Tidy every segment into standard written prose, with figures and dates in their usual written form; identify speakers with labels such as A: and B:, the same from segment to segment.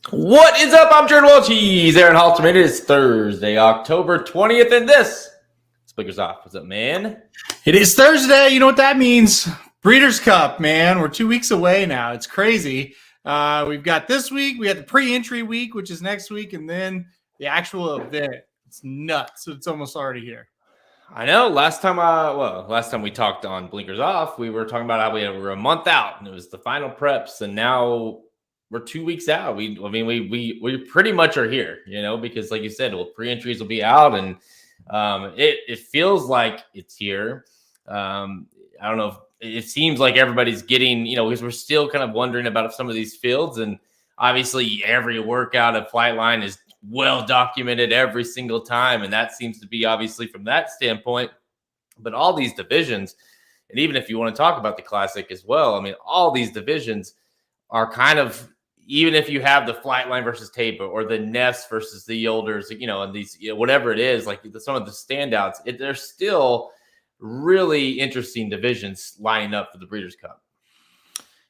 A: What is up? I'm Jared Welch. He's Aaron Halterman. It is Thursday, October 20th, and this is Blinkers Off. What's up, man?
B: It is Thursday. You know what that means? Breeders' Cup, man. We're 2 weeks away now. It's crazy. We've got this week. We got the pre-entry week, which is next week, and then the actual event. It's nuts. It's almost already here.
A: I know. Last time we talked on Blinkers Off, we were talking about how we were a month out, and it was the final preps, and now we're 2 weeks out. We pretty much are here, because like you said, pre-entries will be out, and it feels like it's here. I don't know if it seems like everybody's getting, because we're still kind of wondering about some of these fields, and obviously every workout at Flightline is well documented every single time, and that seems to be obviously from that standpoint. But all these divisions, and even if you want to talk about the Classic as well, all these divisions are kind of, even if you have the Flightline versus Taper or the Ness versus the Yolders, and these, whatever it is, like some of the standouts, they're still really interesting divisions lining up for the Breeders' Cup.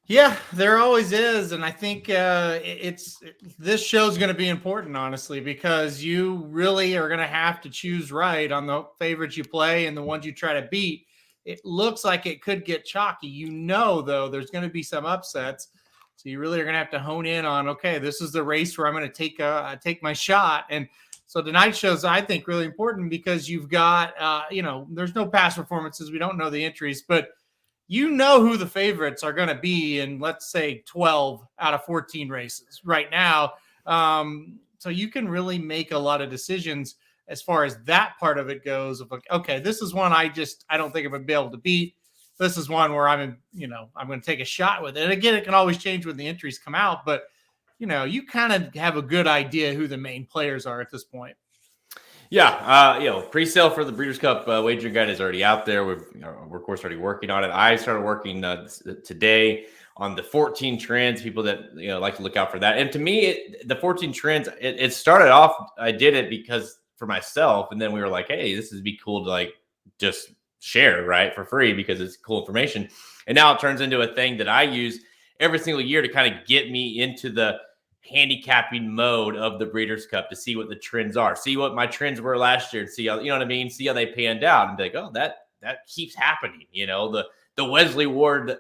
B: Yeah, there always is, and I think this show's going to be important, honestly, because you really are going to have to choose right on the favorites you play and the ones you try to beat. It looks like it could get chalky. Though, there's going to be some upsets. So you really are going to have to hone in on, okay, this is the race where I'm going to take my shot. And so tonight's show's, I think, really important because you've got, there's no past performances. We don't know the entries, but you know who the favorites are going to be in, let's say, 12 out of 14 races right now. So you can really make a lot of decisions as far as that part of it goes of like, okay, this is one I don't think I'm going to be able to beat. This is one where I'm going to take a shot with it. And again, it can always change when the entries come out, but you kind of have a good idea who the main players are at this point.
A: Yeah. Pre-sale for the Breeders' Cup wagering guide is already out there. We're of course already working on it. I started working today on the 14 trends, people that, like to look out for that. And to me, the 14 trends, it started off, I did it because for myself. And then we were like, hey, this would be cool to like just share, right, for free because it's cool information. And now it turns into a thing that I use every single year to kind of get me into the handicapping mode of the Breeders' Cup to see what the trends are, see what my trends were last year, and see how, see how they panned out, and be like, oh, that keeps happening. The Wesley Ward,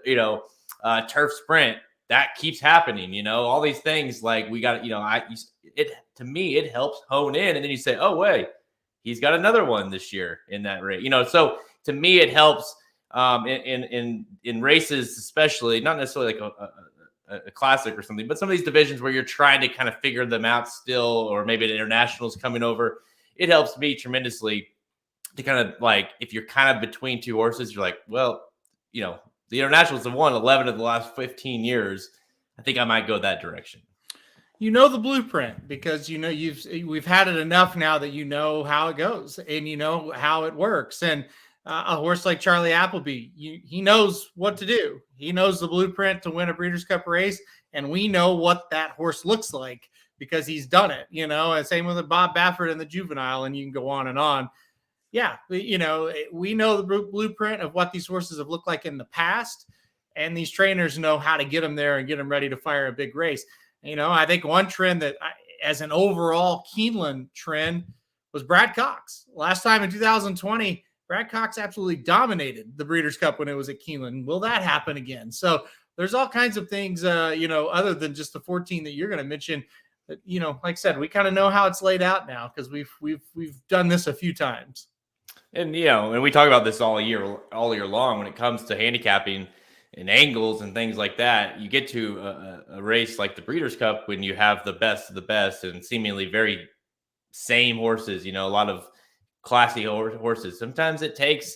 A: turf sprint, that keeps happening. All these things, like we got, to me, it helps hone in, and then you say, oh wait, he's got another one this year in that race. So to me, it helps in races, especially not necessarily like a classic or something, but some of these divisions where you're trying to kind of figure them out still, or maybe the internationals coming over, it helps me tremendously to kind of like, if you're kind of between two horses, you're like, well, the internationals have won 11 of the last 15 years. I think I might go that direction.
B: The blueprint because we've had it enough now that you know how it goes and you know how it works. And a horse like Charlie Appleby, he knows what to do. He knows the blueprint to win a Breeders' Cup race, and we know what that horse looks like because he's done it. And same with Bob Baffert and the Juvenile, and you can go on and on. Yeah, we know the blueprint of what these horses have looked like in the past, and these trainers know how to get them there and get them ready to fire a big race. I think one trend that, as an overall Keeneland trend, was Brad Cox. Last time in 2020. Brad Cox absolutely dominated the Breeders' Cup when it was at Keeneland. Will that happen again? So there's all kinds of things, other than just the 14 that you're going to mention. That, like I said, we kind of know how it's laid out now because we've done this a few times.
A: And and we talk about this all year long when it comes to handicapping and angles and things like that. You get to a race like the Breeders' Cup when you have the best of the best and seemingly very same horses. A lot of classy horses. Sometimes it takes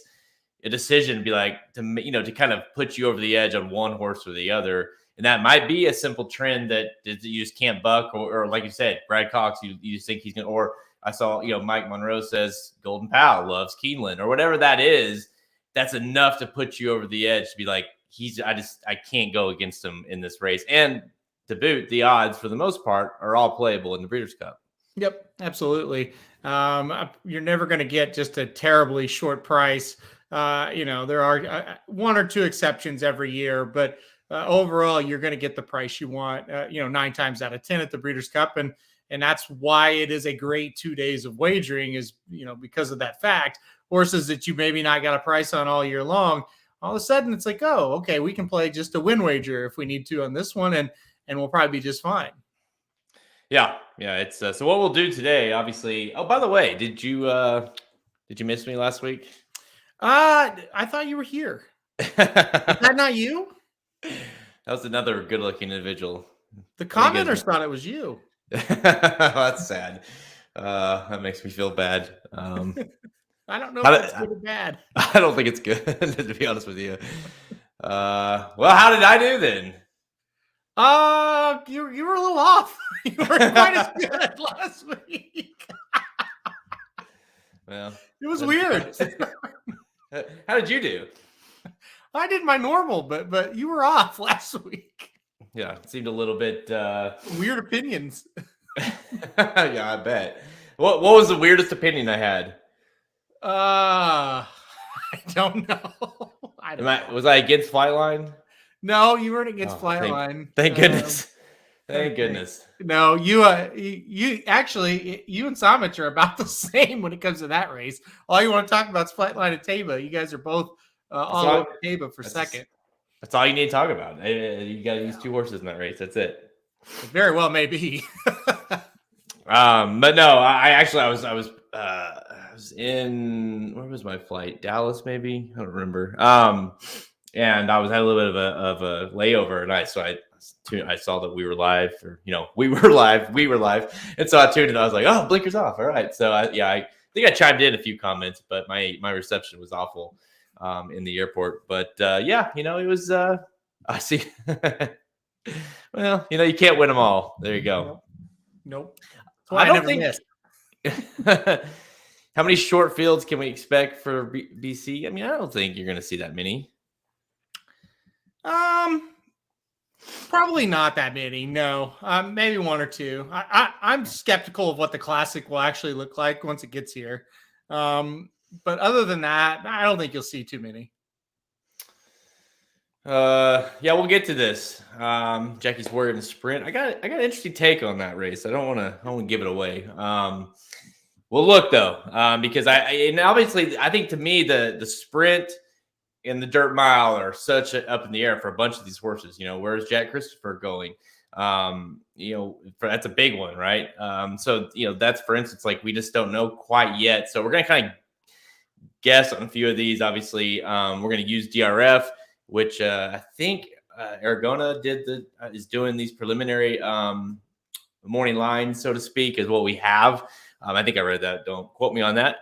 A: a decision to be like, to kind of put you over the edge on one horse or the other. And that might be a simple trend that you just can't buck, or like you said, Brad Cox, you just think he's going to, or I saw, Mike Monroe says Golden Pal loves Keeneland or whatever that is. That's enough to put you over the edge to be like, I can't go against him in this race. And to boot, the odds for the most part are all playable in the Breeders' Cup.
B: Yep, absolutely. You're never going to get just a terribly short price. There are one or two exceptions every year, but overall, you're going to get the price you want, 9 times out of 10 at the Breeders' Cup. And that's why it is a great 2 days of wagering is, because of that fact. Horses that you maybe not got a price on all year long, all of a sudden it's like, oh, okay, we can play just a win wager if we need to on this one, and we'll probably be just fine.
A: Yeah. It's so what we'll do today, obviously. Oh, by the way, did you miss me last week?
B: I thought you were here. Is that not you?
A: That was another good-looking individual.
B: The commenters thought it was you.
A: That's sad. That makes me feel bad.
B: I don't know if it's good or bad.
A: I don't think it's good, to be honest with you. Well, how did I do then?
B: You were a little off. You weren't quite as good last week.
A: Well,
B: it was weird.
A: How did you do?
B: I did my normal, but you were off last week.
A: Yeah, it seemed a little bit
B: weird opinions.
A: Yeah, I bet. What was the weirdest opinion I had?
B: I don't know.
A: Was I against Flightline?
B: No, you weren't against Flightline.
A: Thank goodness. Thank goodness.
B: No, you actually, you and Samich are about the same when it comes to that race. All you want to talk about is Flightline and Taba. You guys are both all over Taba for second. That's
A: all you need to talk about. You got to use 2 horses in that race. That's it.
B: It very well may be.
A: But no, I was in, where was my flight? Dallas, maybe? I don't remember. And I had a little bit of a layover, and I saw that we were live, or we were live, and so I tuned in. I was like, "Oh, blinkers off! All right." So I think I chimed in a few comments, but my reception was awful in the airport. But it was. I see. Well, you can't win them all. There you go.
B: Nope.
A: I don't think. How many short fields can we expect for BC? I mean, I don't think you're going to see that many.
B: Probably not that many. No, maybe 1 or 2. I'm skeptical of what the Classic will actually look like once it gets here. But other than that, I don't think you'll see too many.
A: We'll get to this. Jackie's worried in the sprint. I got an interesting take on that race. I don't want to give it away. Well, look though, because obviously I think to me the sprint and the dirt mile are such up in the air for a bunch of these horses. Where's Jack Christopher going? That's a big one, right? So that's, for instance, like we just don't know quite yet. So we're gonna kind of guess on a few of these. Obviously, we're gonna use DRF, which I think Aragona is doing these preliminary morning lines, so to speak, is what we have. I think I read that. Don't quote me on that.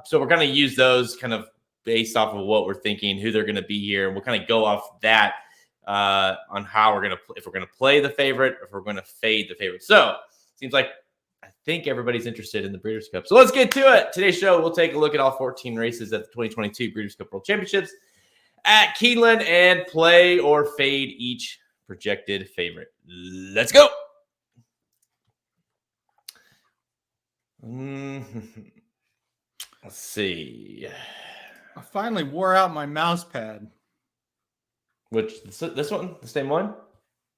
A: So we're going to use those kind of based off of what we're thinking, who they're going to be here. We'll kind of go off that on how we're going to if we're going to play the favorite, if we're going to fade the favorite. So seems like I think everybody's interested in the Breeders' Cup. So let's get to it. Today's show, we'll take a look at all 14 races at the 2022 Breeders' Cup World Championships at Keeneland and play or fade each projected favorite. Let's go. Let's see.
B: I finally wore out my mouse pad.
A: Which, this one, the same one?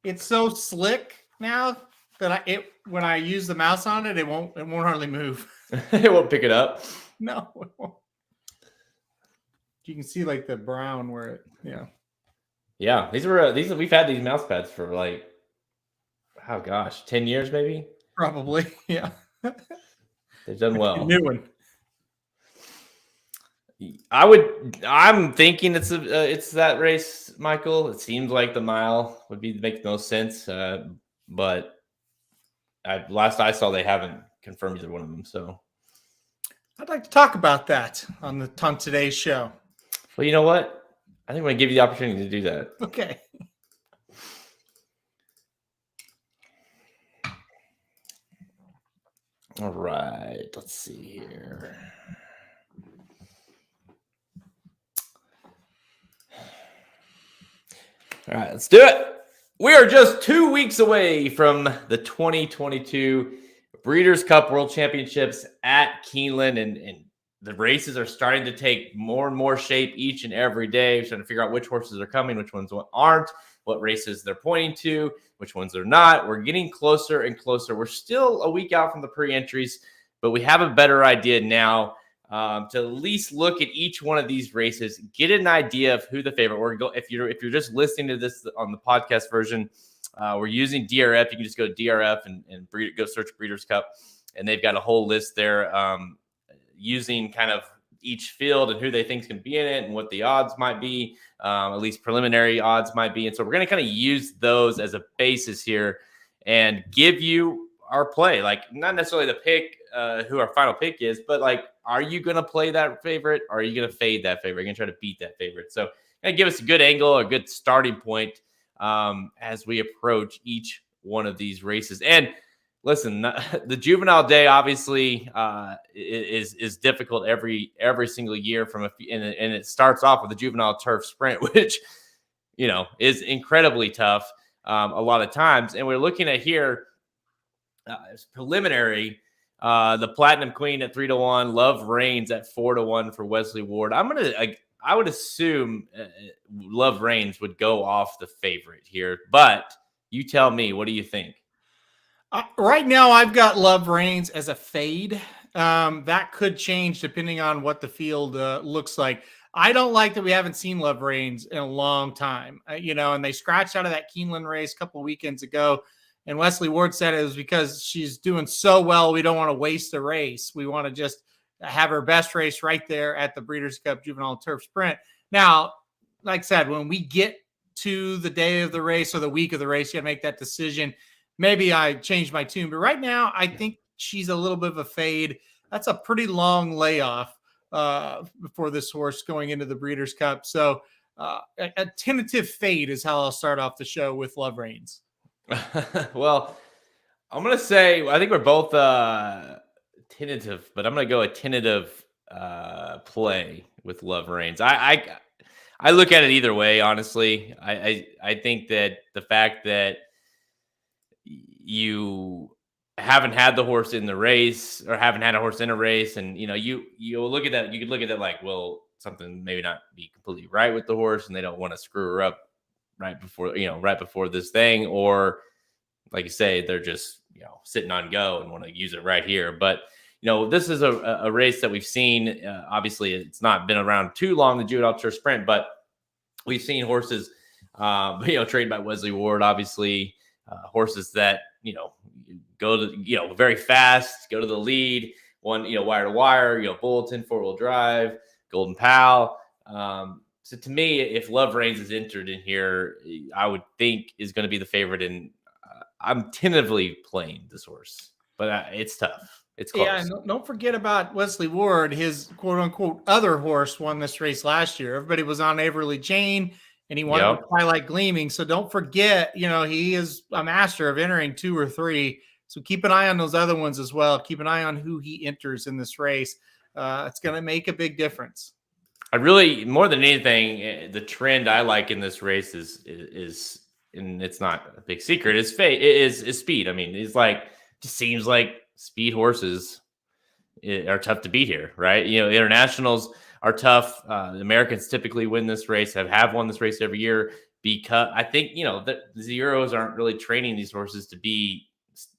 B: It's so slick now that when I use the mouse on it, it won't hardly move.
A: It won't pick it up.
B: No, it won't. You can see like the brown where it,
A: Yeah, we've had these mouse pads for 10 years maybe?
B: Probably, yeah.
A: They've done well.
B: New one.
A: I'm thinking it's that race, Michael. It seems like the mile would make the most sense, but last I saw, they haven't confirmed either one of them. So
B: I'd like to talk about that on today's show.
A: Well, you know what? I think I'm going to give you the opportunity to do that.
B: Okay.
A: All right. Let's see here. All right, let's do it. We are just 2 weeks away from the 2022 Breeders' Cup World Championships at Keeneland, and the races are starting to take more and more shape each and every day. We're trying to figure out which horses are coming, which ones aren't. what races they're pointing to, which ones they're not. We're getting closer and closer. We're still a week out from the pre-entries, but we have a better idea now to at least look at each one of these races, get an idea of who the favorite. If you're just listening to this on the podcast version, we're using DRF. You can just go to DRF and go search Breeders' Cup, and they've got a whole list there using kind of each field and who they think is going to be in it and what the odds might be, at least preliminary odds might be. And so we're going to kind of use those as a basis here and give you our play. Like, not necessarily the pick, who our final pick is, but like, are you going to play that favorite? Or are you going to fade that favorite? Are you going to try to beat that favorite? So give us a good angle, a good starting point as we approach each one of these races. And listen, the Juvenile Day obviously is difficult every single year and it starts off with the Juvenile Turf Sprint, which is incredibly tough a lot of times. And we're looking at here as preliminary. The Platinum Queen at 3-1, Love Reigns at 4-1 for Wesley Ward. I would assume Love Reigns would go off the favorite here, but you tell me, what do you think?
B: Right now, I've got Love Reigns as a fade. That could change depending on what the field looks like. I don't like that we haven't seen Love Reigns in a long time, and they scratched out of that Keeneland race a couple of weekends ago. And Wesley Ward said it was because she's doing so well, we don't want to waste the race. We want to just have her best race right there at the Breeders' Cup Juvenile Turf Sprint. Now, like I said, when we get to the day of the race or the week of the race, you got to make that decision. Maybe I change my tune, but right now I think she's a little bit of a fade. That's a pretty long layoff before this horse going into the Breeders' Cup. So a tentative fade is how I'll start off the show with Love Reigns.
A: Well, I'm going to say, I think we're both tentative, but I'm going to go a tentative play with Love Reigns. I look at it either way, honestly. I think that the fact that you haven't had the horse in the race or haven't had a horse in a race, and you'll look at that, you could look at that like, well, something maybe not be completely right with the horse and they don't want to screw her up right before this thing, or like you say, they're just sitting on go and want to use it right here. But this is a race that we've seen. Obviously, it's not been around too long, the Juvenile Turf Sprint, but we've seen horses, trained by Wesley Ward. Obviously, horses that go to very fast, go to the lead, one wire to wire, Bulletin, 4-wheel drive, Golden Pal. So to me, if Love Reigns is entered in here, I would think is going to be the favorite. And I'm tentatively playing this horse, but it's tough. It's close.
B: Yeah, and don't forget about Wesley Ward. His quote unquote other horse won this race last year. Everybody was on Averly Jane, and he wanted Twilight Gleaming. So don't forget, he is a master of entering 2 or 3. So keep an eye on those other ones as well. Keep an eye on who he enters in this race. It's going to make a big difference.
A: I really, more than anything, the trend I like in this race is, and it's not a big secret, is speed. I mean, just seems like speed horses are tough to beat here, right? Internationals are tough. The Americans typically win this race, have won this race every year, because I think the Zeros aren't really training these horses to be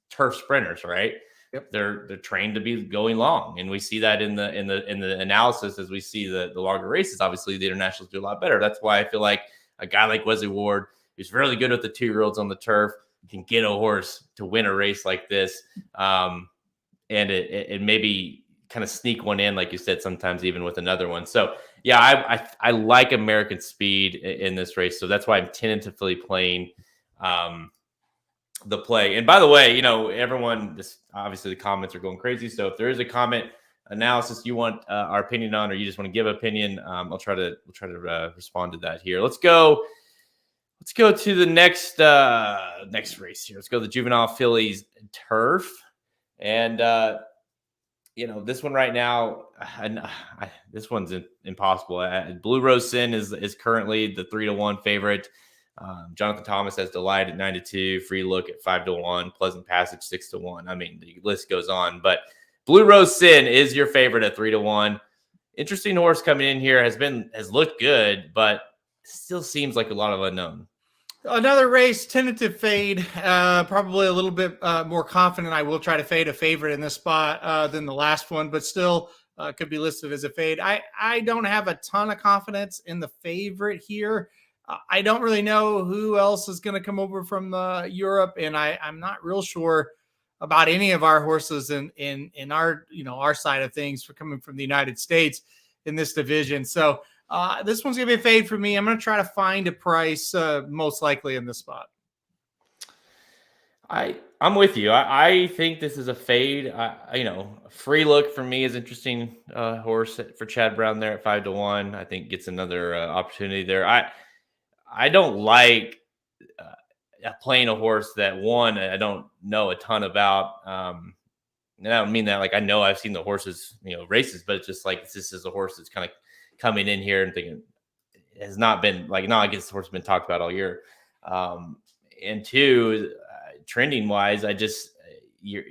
A: turf sprinters, right? Yep. They're trained to be going long, and we see that in the analysis as we see the longer races. Obviously, the internationals do a lot better. That's why I feel like a guy like Wesley Ward, who's really good with the 2-year-olds on the turf, can get a horse to win a race like this, and it maybe kind of sneak one in, like you said, sometimes even with another one. So yeah, I like American speed in this race, so that's why I'm tentatively playing the play. And by the way, everyone, obviously the comments are going crazy. So if there is a comment analysis you want our opinion on, or you just want to give opinion, we'll try to respond to that here. Let's go to the next race here. Let's go to the Juvenile Fillies Turf. And, this one right now, this one's impossible. Blue Rose Sin is currently the 3-1 favorite. Jonathan Thomas has Delight at 9-2, Free Look at 5-1, Pleasant Passage 6-1. I mean, the list goes on, but Blue Rose Sin is your favorite at 3-1. Interesting horse coming in here, has looked good, but still seems like a lot of unknown.
B: Another race, tentative fade. Probably a little bit more confident. I will try to fade a favorite in this spot than the last one, but still could be listed as a fade. I don't have a ton of confidence in the favorite here. I don't really know who else is going to come over from Europe, and I'm not real sure about any of our horses in our our side of things for coming from the United States in this division. So this one's going to be a fade for me. I'm going to try to find a price most likely in this spot.
A: I'm with you. I think this is a fade. Free Look for me is interesting horse for Chad Brown there at 5-1. I think gets another opportunity there. I don't like playing a horse that I don't know a ton about. And I don't mean that like I know I've seen the horses, races, but it's just like this is a horse that's kind of coming in here and thinking has not been like not against the horse been talked about all year. And two, trending wise,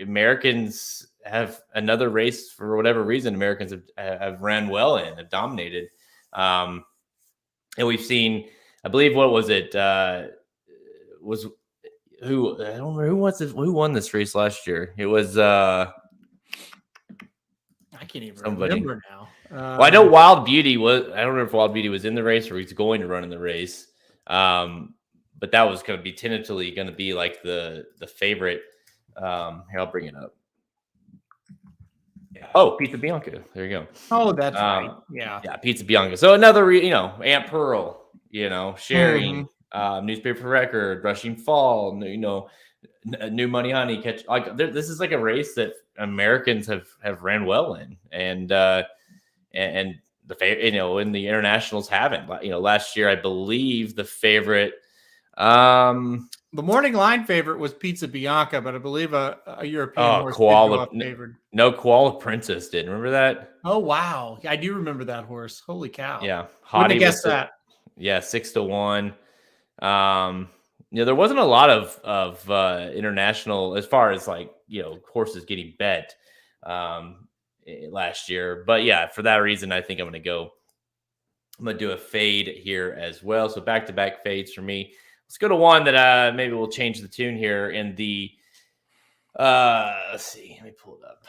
A: Americans have another race for whatever reason. Americans have ran well in, have dominated, and we've seen. I believe what was it? Was who I don't remember who won this race last year. It was
B: I can't even remember now.
A: Well, I know Wild Beauty was. I don't remember if Wild Beauty was in the race or he's going to run in the race. But that was going to be tentatively going to be like the favorite. Here, I'll bring it up. Yeah. Oh, Pizza Bianca. There you go.
B: Oh, that's right. Yeah,
A: Pizza Bianca. So another, Aunt Pearl. Sharing, Newspaper Record, Rushing Fall. New Money Honey. Catch. This is like a race that Americans have ran well in, and the in the internationals haven't. Last year I believe the favorite.
B: The morning line favorite was Pizza Bianca, but I believe a European horse favored.
A: No, Koala Princess did. Remember that?
B: Oh wow, I do remember that horse. Holy cow!
A: Yeah,
B: wouldn't have guessed that.
A: Yeah, 6-1. There wasn't a lot of international as far as horses getting bet last year, but yeah, for that reason, I think I'm going to do a fade here as well. So back-to-back fades for me. Let's go to one that maybe we'll change the tune here in the. Let's see. Let me pull it up.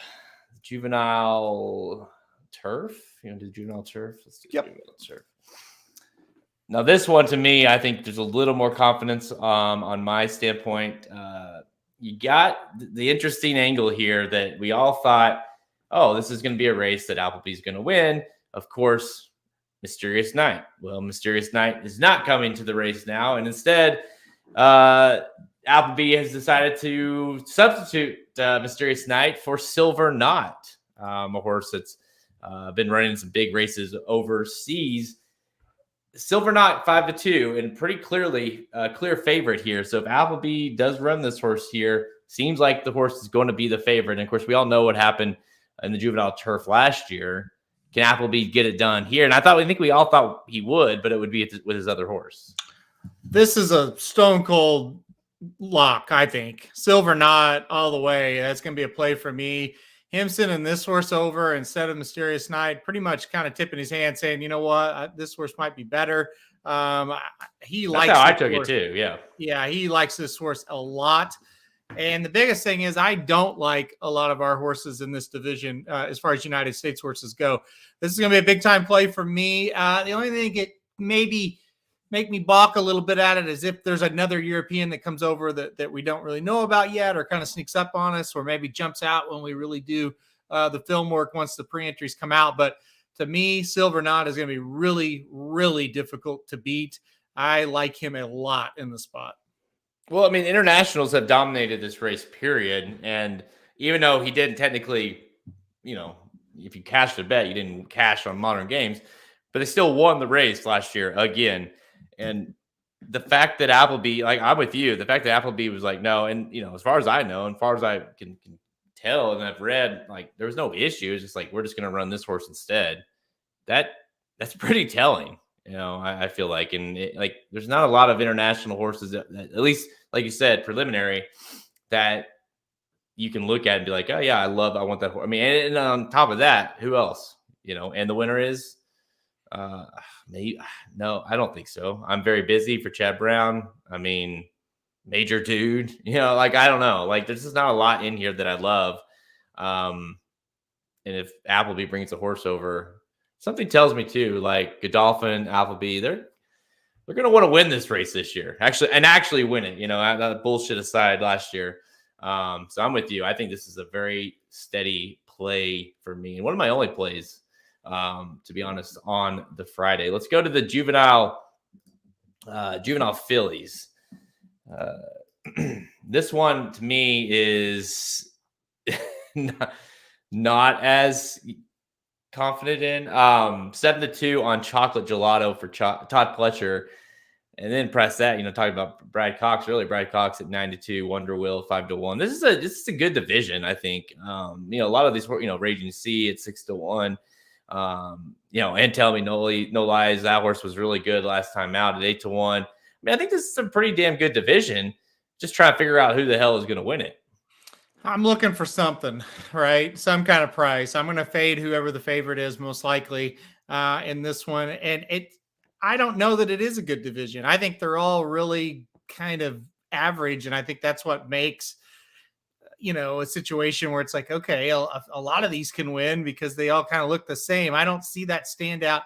A: Juvenile Turf. You want to do Juvenile Turf? Let's do Juvenile Turf. Now, this one to me, I think there's a little more confidence on my standpoint. You got the interesting angle here that we all thought, oh, this is going to be a race that Applebee's going to win. Of course, Mysterious Night. Well, Mysterious Night is not coming to the race now, and instead, Applebee has decided to substitute Mysterious Night for Silver Knot, a horse that's been running some big races overseas. Silver Knot 5-2, and pretty clearly a clear favorite here. So if Applebee does run this horse here, seems like the horse is going to be the favorite. And of course, we all know what happened in the Juvenile Turf last year. Can Applebee get it done here? And I think we all thought he would, but it would be with his other horse.
B: This is a stone cold lock, I think. Silver Knot all the way. That's going to be a play for me. Him sending this horse over instead of Mysterious Night, pretty much kind of tipping his hand, saying, you know what, this horse might be better. He likes.
A: That's how I took it too.
B: Yeah, he likes this horse a lot. And the biggest thing is I don't like a lot of our horses in this division as far as United States horses go. This is going to be a big time play for me. The only thing that maybe make me balk a little bit at it is if there's another European that comes over that we don't really know about yet, or kind of sneaks up on us, or maybe jumps out when we really do the film work once the pre-entries come out. But to me, Silver Knot is going to be really, really difficult to beat. I like him a lot in the spot.
A: Well, I mean, internationals have dominated this race, period. And even though he didn't technically, if you cashed a bet, you didn't cash on modern games, but they still won the race last year again. And the fact that Applebee, I'm with you, the fact that Applebee was like, no, and, as far as I know, and as far as I can tell and I've read, there was no issue. It's just we're just going to run this horse instead. That's pretty telling, I feel like. And there's not a lot of international horses, that, at least, like you said, preliminary, that you can look at and be like, oh, yeah, I want that horse. I mean, and on top of that, who else? And the winner is Maybe no, I don't think so. I'm very busy for Chad Brown. I mean, major dude. Like I don't know. Like there's just not a lot in here that I love. And if Appleby brings a horse over, something tells me too. Like Godolphin, Appleby, they're going to want to win this race this year. Actually win it. That bullshit aside last year. So I'm with you. I think this is a very steady play for me, and one of my only plays, to be honest, on the Friday. Let's go to the Juvenile Fillies. This one to me is not as confident in. 7-2 on Chocolate Gelato for Todd Pletcher. And then press that, talking about Brad Cox earlier. Brad Cox at 9-2, Wonder Wheel 5-1. This is a good division, I think. A lot of these, Raging Sea at 6-1. And Tell Me No Lies, that horse was really good last time out at 8-1. I mean, I think this is a pretty damn good division. Just trying to figure out who the hell is going to win it.
B: I'm looking for something, right? Some kind of price. I'm going to fade whoever the favorite is, most likely in this one. And I don't know that it is a good division. I think they're all really kind of average. And I think that's what makes, a situation where it's like, okay, a lot of these can win because they all kind of look the same. I don't see that stand out.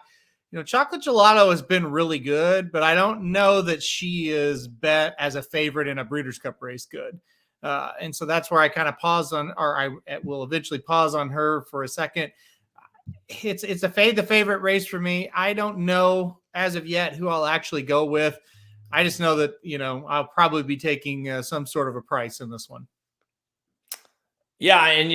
B: Chocolate Gelato has been really good, but I don't know that she is bet as a favorite in a Breeders' Cup race good. And so that's where I kind of pause on, or I will eventually pause on her for a second. It's a fade the favorite race for me. I don't know as of yet who I'll actually go with. I just know that, I'll probably be taking some sort of a price in this one.
A: Yeah. And,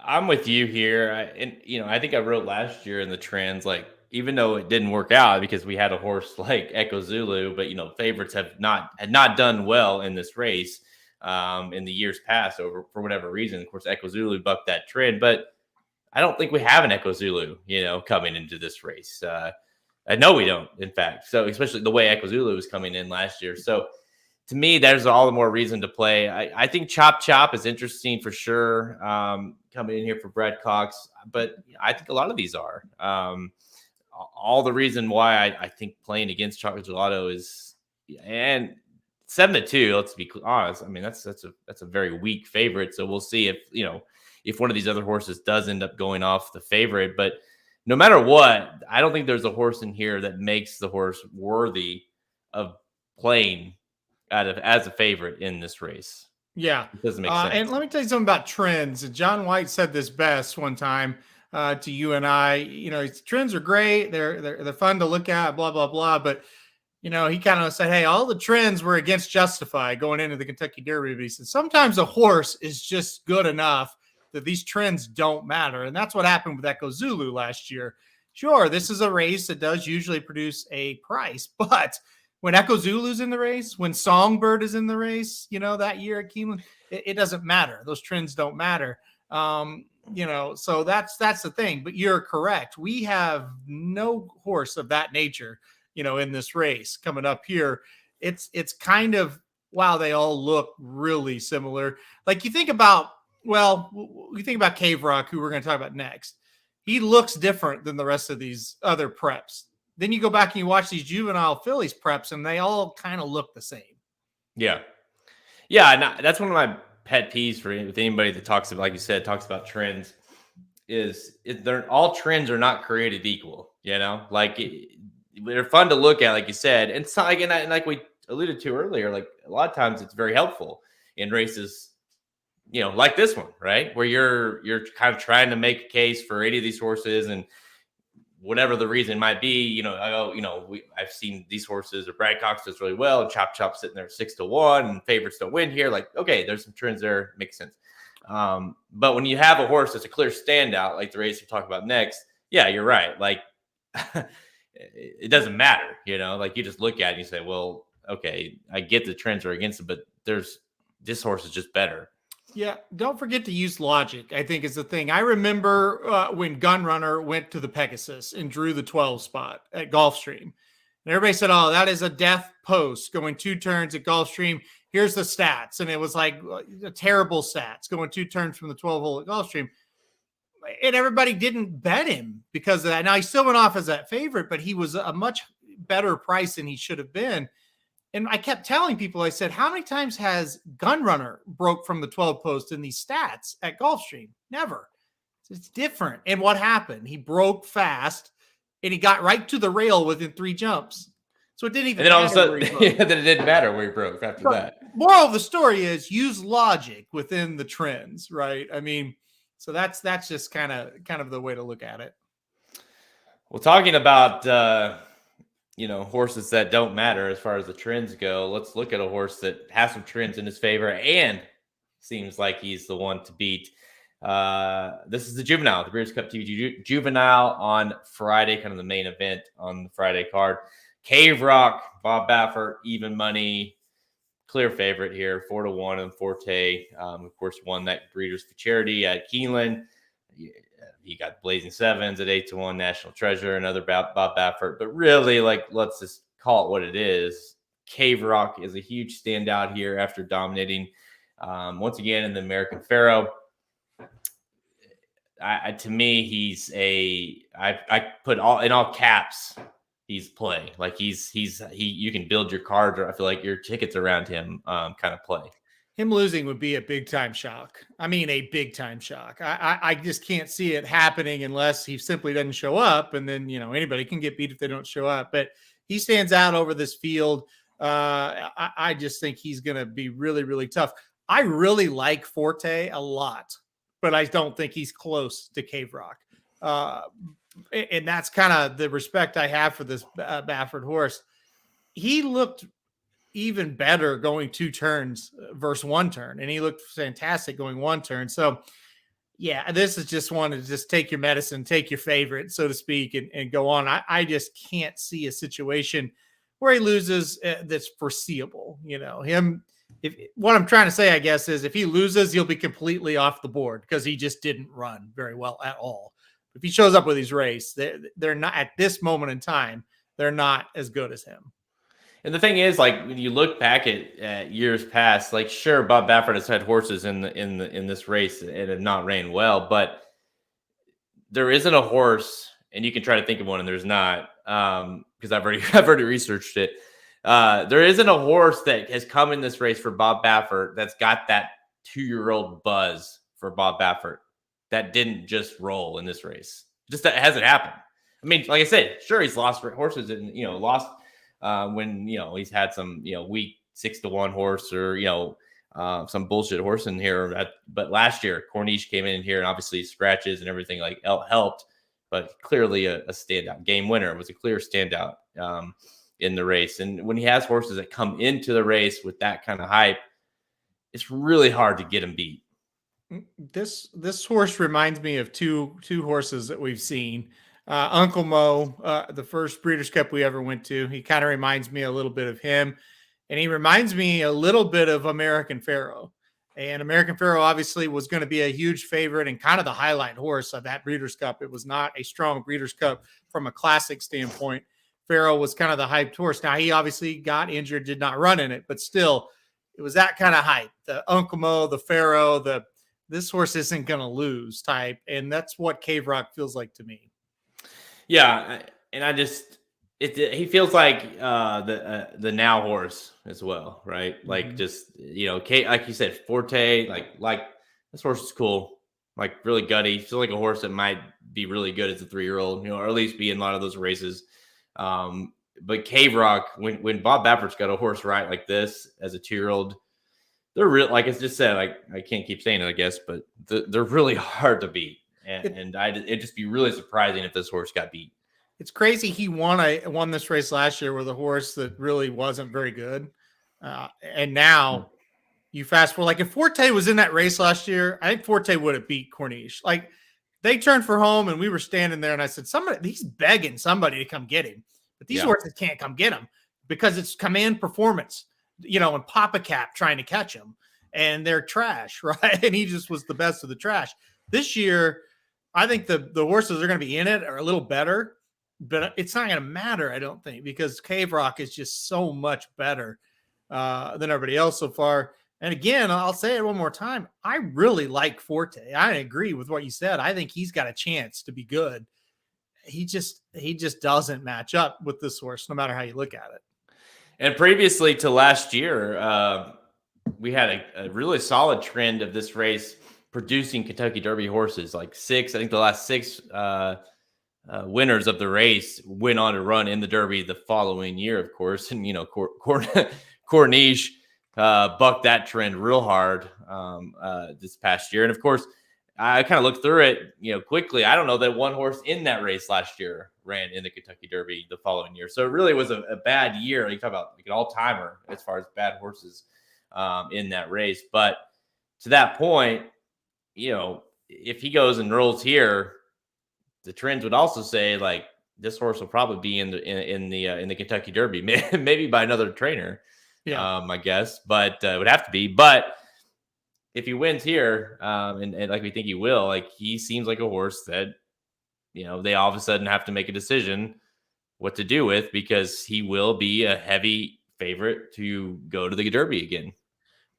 A: I'm with you here. I think I wrote last year in the trends, like, even though it didn't work out because we had a horse like Echo Zulu, but, favorites had not done well in this race in the years past for whatever reason. Of course, Echo Zulu bucked that trend, but I don't think we have an Echo Zulu, coming into this race. I know we don't, in fact. So especially the way Echo Zulu was coming in last year. So to me, there's all the more reason to play. I think Chop Chop is interesting for sure, coming in here for Brad Cox. But I think a lot of these are. All the reason why I think playing against Chocolate Gelato is, and 7-2. Let's be honest. I mean, that's a very weak favorite. So we'll see if one of these other horses does end up going off the favorite. But no matter what, I don't think there's a horse in here that makes the horse worthy of playing as a favorite in this race.
B: Yeah.
A: It doesn't make sense.
B: And let me tell you something about trends. John White said this best one time to you and I. Trends are great. They're fun to look at, blah, blah, blah. But, he kind of said, hey, all the trends were against Justify going into the Kentucky Derby. But he said, sometimes a horse is just good enough that these trends don't matter. And that's what happened with Echo Zulu last year. Sure, this is a race that does usually produce a price, but when Echo Zulu's in the race, when Songbird is in the race, that year at Keeneland, it doesn't matter. Those trends don't matter. So that's the thing. But you're correct. We have no horse of that nature, in this race coming up here. It's kind of, wow, they all look really similar. Like you think about Cave Rock, who we're going to talk about next. He looks different than the rest of these other preps. Then you go back and you watch these Juvenile Fillies preps, and they all kind of look the same.
A: Yeah. And that's one of my pet peeves with anybody that talks about, like you said, talks about trends. They're all trends are not created equal. Like they're fun to look at, like you said, and it's not like, and like we alluded to earlier, like a lot of times it's very helpful in races, like this one, right? Where you're kind of trying to make a case for any of these horses, and whatever the reason might be, I've seen these horses, or Brad Cox does really well, and Chop Chop sitting there 6-1, and favorites don't win here. Like, okay, there's some trends there, makes sense. But when you have a horse that's a clear standout, like the race we'll talk about next, yeah, you're right. Like, it doesn't matter, like you just look at it and you say, well, okay, I get the trends are against it, but this horse is just better.
B: Yeah, don't forget to use logic, I think, is the thing. I remember when Gunrunner went to the Pegasus and drew the 12 spot at Gulfstream. And everybody said, oh, that is a death post going 2 turns at Gulfstream. Here's the stats. And it was like terrible stats going 2 turns from the 12 hole at Gulfstream. and everybody didn't bet him because of that. Now he still went off as that favorite, but he was a much better price than he should have been. And I kept telling people, I said, how many times has Gunrunner broke from the 12 post in these stats at Gulfstream? Never. It's different. And what happened? He broke fast and he got right to the rail within 3 jumps. So it didn't even
A: matter. And then
B: matter.
A: all of a sudden, then it didn't matter where he broke after that.
B: Moral of the story is use logic within the trends, right? I mean, so that's just kind of the way to look at it.
A: Well, talking about horses that don't matter as far as the trends go, let's look at a horse that has some trends in his favor and seems like he's the one to beat. This is the Juvenile, the Breeders' Cup TV Juvenile on Friday, kind of the main event on the Friday card. Cave Rock, Bob Baffert, even money, clear favorite here, 4-1 and Forte. Of course, won that Breeders' for Charity at Keeneland. He got Blazing Sevens at 8-1, National Treasure, another Bob Baffert. But really, let's just call it what it is. Cave Rock is a huge standout here after dominating once again in the American Pharoah. To me, he's I put in all caps. He's play like he. You can build your cards, or I feel like your tickets around him kind of play.
B: Him losing would be a big time shock. I mean, a big time shock. I just can't see it happening unless he simply doesn't show up. And then, anybody can get beat if they don't show up. But he stands out over this field. I just think he's going to be really, really tough. I really like Forte a lot, but I don't think he's close to Cave Rock. And that's kind of the respect I have for this Baffert horse. He looked even better going 2 turns versus 1 turn. And he looked fantastic going 1 turn. So yeah, this is just one to just take your medicine, take your favorite, so to speak, and go on. I just can't see a situation where he loses that's foreseeable. What I'm trying to say, I guess, is if he loses, he'll be completely off the board because he just didn't run very well at all. If he shows up with his race, they're not at this moment in time, they're not as good as him.
A: And the thing is, when you look back at years past, sure, Bob Baffert has had horses in this race and have not ran well, but there isn't a horse, and you can try to think of one, and there's not, because I've already researched it. There isn't a horse that has come in this race for Bob Baffert that's got that 2-year-old buzz for Bob Baffert that didn't just roll in this race. Just that hasn't happened. I mean, like I said, sure, he's lost horses and lost. When he's had some weak 6-1 horse or some bullshit horse in here, but last year Corniche came in here and obviously scratches and everything helped, but clearly a standout game winner. It was a clear standout in the race. And when he has horses that come into the race with that kind of hype, it's really hard to get him beat.
B: This horse reminds me of two horses that we've seen. Uncle Mo, the first Breeders' Cup we ever went to, he kind of reminds me a little bit of him. And he reminds me a little bit of American Pharoah. And American Pharoah obviously was going to be a huge favorite and kind of the highlight horse of that Breeders' Cup. It was not a strong Breeders' Cup from a classic standpoint. Pharoah was kind of the hyped horse. Now, he obviously got injured, did not run in it, but still, it was that kind of hype. The Uncle Mo, the Pharoah, this horse isn't going to lose type. And that's what Cave Rock feels like to me.
A: Yeah, and he feels like the now horse as well, right? Like just like you said, Forte, like this horse is cool, really gutty. Feels like a horse that might be really good as a 3-year-old, or at least be in a lot of those races. But Cave Rock, when Bob Baffert's got a horse right like this as a 2-year-old, they're real. Like I just said, I can't keep saying it, I guess, but they're really hard to beat. And it'd just be really surprising if this horse got beat.
B: It's crazy. He won this race last year with a horse that really wasn't very good. And now you fast forward, if Forte was in that race last year, I think Forte would have beat Corniche. They turned for home and we were standing there and I said, he's begging somebody to come get him. But these horses can't come get him because it's command performance, and Papa Cap trying to catch him and they're trash, right? And he just was the best of the trash. This year, I think the horses are going to be in it are a little better, but it's not going to matter, I don't think, because Cave Rock is just so much better than everybody else so far. And again, I'll say it one more time. I really like Forte. I agree with what you said. I think he's got a chance to be good. He just doesn't match up with this horse, no matter how you look at it.
A: And previously to last year, we had a really solid trend of this race producing Kentucky Derby horses. Like I think the last six winners of the race went on to run in the Derby the following year, of course. And, Corniche bucked that trend real hard this past year. And, of course, I kind of looked through it, quickly. I don't know that one horse in that race last year ran in the Kentucky Derby the following year. So it really was a bad year. You talk about like an all-timer as far as bad horses in that race. But to that point, if he goes and rolls here, the trends would also say like this horse will probably be in the Kentucky Derby, maybe by another trainer.
B: Yeah,
A: I guess, but it would have to be. But if he wins here, and like we think he will, like he seems like a horse that, they all of a sudden have to make a decision what to do with, because he will be a heavy favorite to go to the Derby again.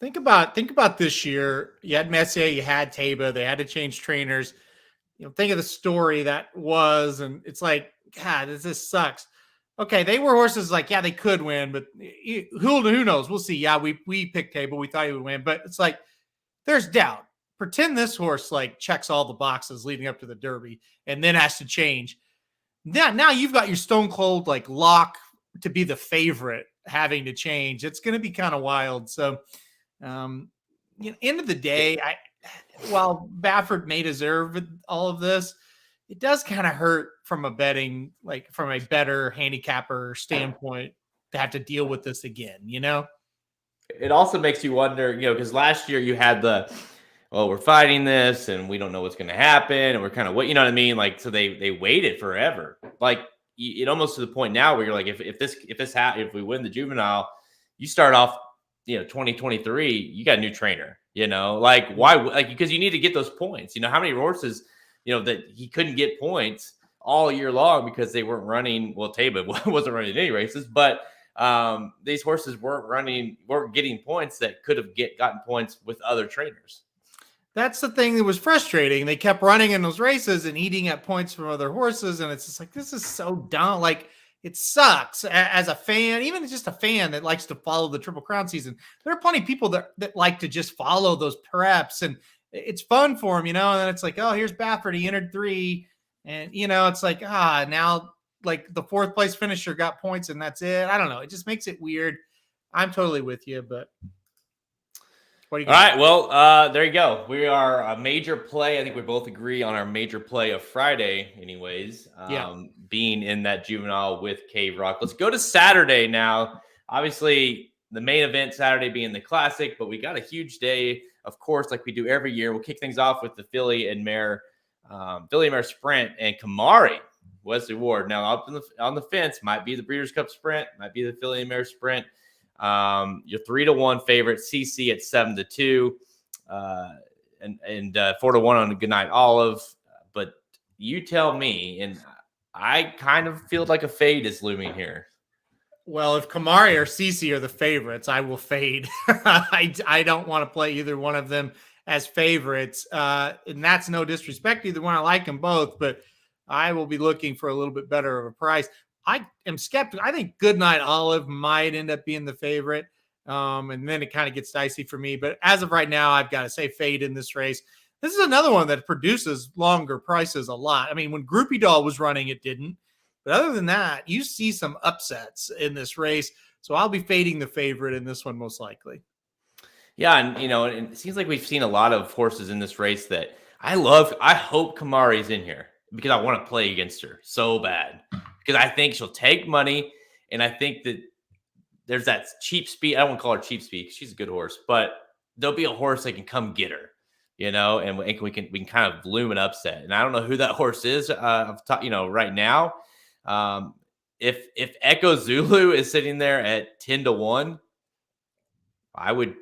B: Think about this year. You had Messier, you had Taba. They had to change trainers. Think of the story that was, and it's like, God, this sucks. Okay, they were horses like, yeah, they could win, but who knows? We'll see. Yeah, we picked Taba. We thought he would win, but it's like there's doubt. Pretend this horse like checks all the boxes leading up to the Derby and then has to change. Now you've got your stone cold like lock to be the favorite having to change. It's going to be kind of wild. So, end of the day, while Baffert may deserve all of this, it does kind of hurt from a better handicapper standpoint to have to deal with this again,
A: It also makes you wonder, because last year you had we're fighting this and we don't know what's going to happen. And we're kind of what, you know what I mean? Like, so they waited forever. Like it almost to the point now where you're like, if we win the Juvenile, you start off, 2023, you got a new trainer, like why, like, because you need to get those points. How many horses, that he couldn't get points all year long because they weren't running. Well, Taba wasn't running any races, but these horses weren't getting points that could have gotten points with other trainers.
B: That's the thing that was frustrating. They kept running in those races and eating at points from other horses. And it's just like, this is so dumb. Like, it sucks as a fan, even just a fan that likes to follow the Triple Crown season. There are plenty of people that like to just follow those preps, and it's fun for them, And then it's like, oh, here's Baffert. He entered 3. And, it's like, now like the 4th place finisher got points and that's it. I don't know. It just makes it weird. I'm totally with you, but
A: all right. Well, there you go. We are a major play. I think we both agree on our major play of Friday anyways, being in that Juvenile with Cave Rock. Let's go to Saturday now. Obviously, the main event Saturday being the Classic, but we got a huge day, of course, like we do every year. We'll kick things off with the Filly and Mare Sprint, and Kamari, Wesley Ward. Now, up on the fence, might be the Breeders' Cup Sprint, might be the Filly and Mare Sprint. Your 3-1 favorite, CC at 7-2, and 4-1 on a Goodnight Olive. But you tell me, and I kind of feel like a fade is looming here.
B: Well, if Kamari or CC are the favorites, I will fade. I don't want to play either one of them as favorites. And that's no disrespect to either one. I like them both, but I will be looking for a little bit better of a price. I am skeptical. I think Goodnight Olive might end up being the favorite. And then it kind of gets dicey for me. But as of right now, I've got to say fade in this race. This is another one that produces longer prices a lot. I mean, when Groupie Doll was running, it didn't. But other than that, you see some upsets in this race. So I'll be fading the favorite in this one most likely.
A: Yeah, and it seems like we've seen a lot of horses in this race that I love. I hope Kamari's in here because I want to play against her so bad. Because I think she'll take money, and I think that there's that cheap speed. I don't want to call her cheap speed because she's a good horse, but there'll be a horse that can come get her, and we can kind of bloom an upset. And I don't know who that horse is, right now. If Echo Zulu is sitting there at 10-1, I would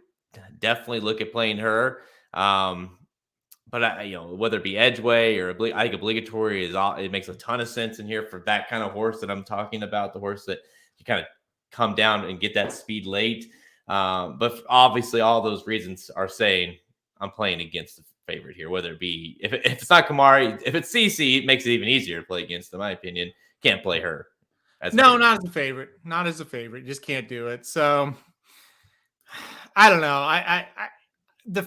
A: definitely look at playing her. But whether it be Edgeway or I think Obligatory it makes a ton of sense in here for that kind of horse that I'm talking about, the horse that you kind of come down and get that speed late. But obviously, all those reasons are saying I'm playing against the favorite here, whether it be if it's not Kamari, if it's CC, it makes it even easier to play against, in my opinion. Can't play her.
B: No, not as a favorite. Not as a favorite. Just can't do it. So I don't know. The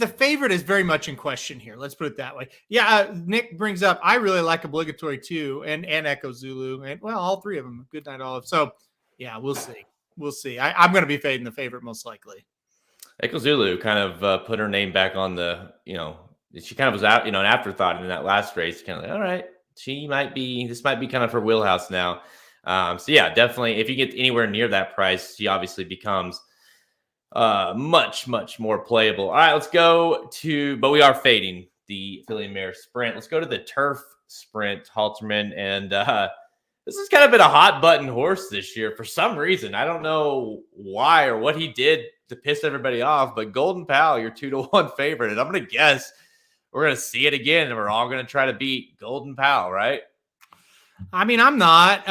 B: favorite is very much in question here. Let's put it that way. Yeah, Nick brings up I really like Obligatory too, and Echo Zulu, and well, all three of them. Good Night Olive. So yeah, we'll see. We'll see. I'm going to be fading the favorite most likely.
A: Echo Zulu kind of put her name back on the, she kind of was out, an afterthought in that last race. Kind of like, all right, this might be kind of her wheelhouse now. So yeah, definitely. If you get anywhere near that price, she obviously becomes much, much more playable. All right, let's go but we are fading the Filly and Mare Sprint. Let's go to the Turf Sprint, Halterman. And this has kind of been a hot button horse this year for some reason. I don't know why or what he did to piss everybody off, but Golden Pal, your 2-1 favorite. And I'm going to guess we're going to see it again, and we're all going to try to beat Golden Pal, right?
B: I mean, I'm not.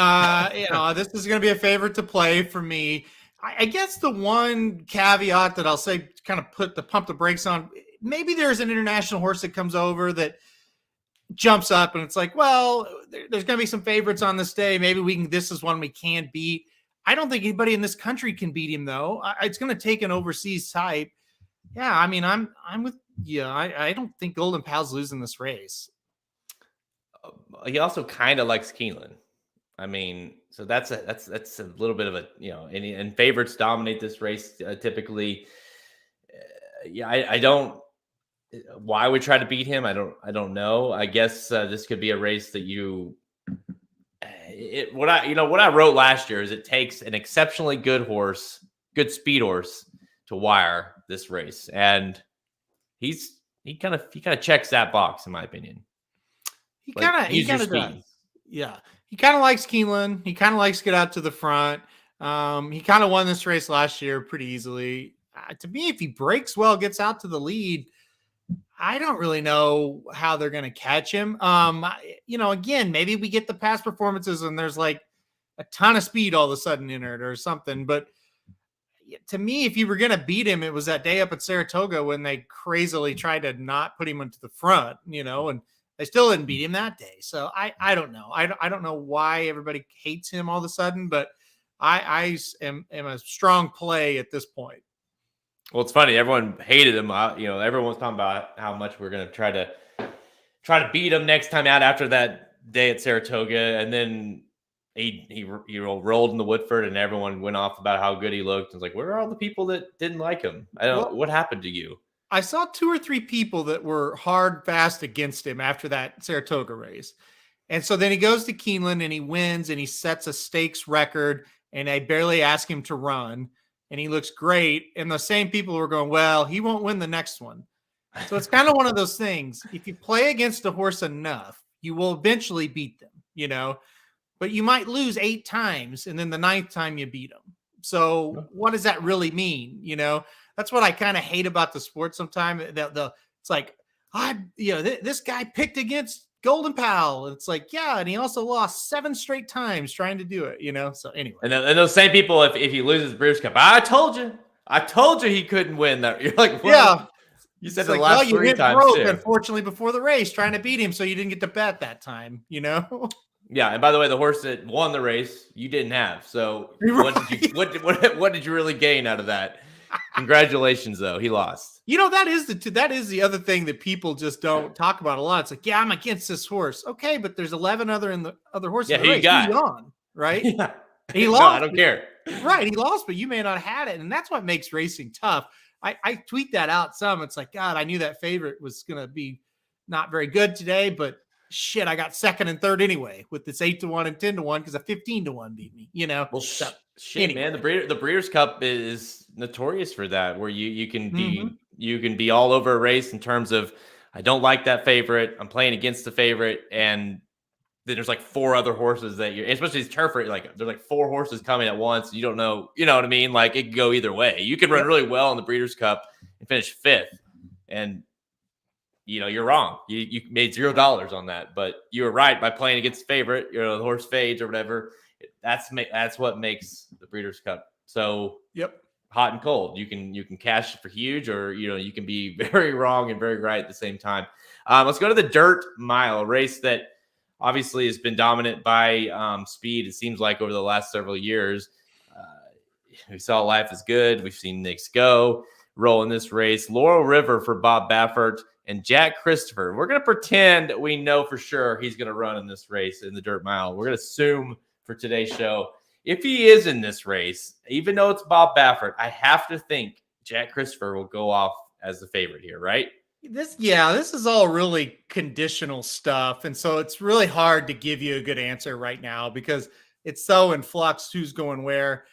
B: This is going to be a favorite to play for me. I guess the one caveat that I'll say, kind of pump the brakes on, maybe there's an international horse that comes over that jumps up and it's like, well, there's going to be some favorites on this day. Maybe this is one we can beat. I don't think anybody in this country can beat him though. It's going to take an overseas type. Yeah. I mean, I'm with you. I don't think Golden Pal's losing this race.
A: He also kind of likes Keeneland. I mean, so that's a little bit of a, and favorites dominate this race typically. I don't. Why we try to beat him, I don't know. I guess this could be a race that what I wrote last year is it takes an exceptionally good speed horse to wire this race, and he kind of checks that box in my opinion.
B: He kind of does. Yeah. He kind of likes Keeneland. He kind of likes to get out to the front. He kind of won this race last year pretty easily. To me, if he breaks well, gets out to the lead, I don't really know how they're going to catch him. Again, maybe we get the past performances and there's like a ton of speed all of a sudden in it or something. But to me, if you were going to beat him, it was that day up at Saratoga when they crazily tried to not put him into the front, and they still didn't beat him that day. So I don't know. I don't know why everybody hates him all of a sudden, but I am a strong play at this point.
A: Well, it's funny. Everyone hated him. Everyone was talking about how much we're going to try to beat him next time out after that day at Saratoga. And then he rolled in the Woodford and everyone went off about how good he looked. It's like, where are all the people that didn't like him? What happened to you?
B: I saw 2 or 3 people that were hard fast against him after that Saratoga race. And so then he goes to Keeneland and he wins and he sets a stakes record and I barely ask him to run and he looks great. And the same people were going, well, he won't win the next one. So it's kind of one of those things. If you play against a horse enough, you will eventually beat them, but you might lose 8 times and then the 9th time you beat them. So what does that really mean? That's what I kind of hate about the sport sometimes. It's like, this guy picked against Golden Pal. It's like, yeah, and he also lost 7 straight times trying to do it, So anyway.
A: And those same people, if he loses Breeders' Cup, I told you he couldn't win that. You're like, well, yeah. You said the last 3 times broke, too.
B: Unfortunately, before the race, trying to beat him, so you didn't get to bet that time,
A: Yeah, and by the way, the horse that won the race, you didn't have. So what did you really gain out of that? Congratulations, though. He lost.
B: That is the other thing that people just don't talk about a lot. It's like, yeah, I'm against this horse. Okay, but there's 11 other horses in the race. He's on, right?
A: Yeah.
B: He lost.
A: No, I don't care.
B: Right, he lost, but you may not have had it, and that's what makes racing tough. I tweet that out some. It's like, God, I knew that favorite was going to be not very good today, but shit, I got second and third anyway with this 8-1 and 10-1 because a 15-1 beat me. Well,
A: so, shit, anyway. Man, the Breeders' Cup is notorious for that, where you can be all over a race in terms of I don't like that favorite, I'm playing against the favorite, and then there's like 4 other horses that especially these turf races, like there's like 4 horses coming at once. You don't know, you know what I mean? Like it could go either way. You could run really well in the Breeders' Cup and finish 5th, and you're wrong. You made $0 on that, but you were right by playing against the favorite. The horse fades or whatever. That's what makes the Breeders' Cup. So
B: yep.
A: hot and cold. You can cash for huge, or you can be very wrong and very right at the same time. Let's go to the Dirt Mile, a race that obviously has been dominant by speed. It seems like over the last several years. We saw Life is Good. We've seen Knicks Go roll in this race. Laurel River for Bob Baffert and Jack Christopher. We're going to pretend we know for sure he's going to run in this race in the Dirt Mile. We're going to assume for today's show, if he is in this race, even though it's Bob Baffert, I have to think Jack Christopher will go off as the favorite here, right?
B: This is all really conditional stuff. And so it's really hard to give you a good answer right now because it's so in flux who's going where.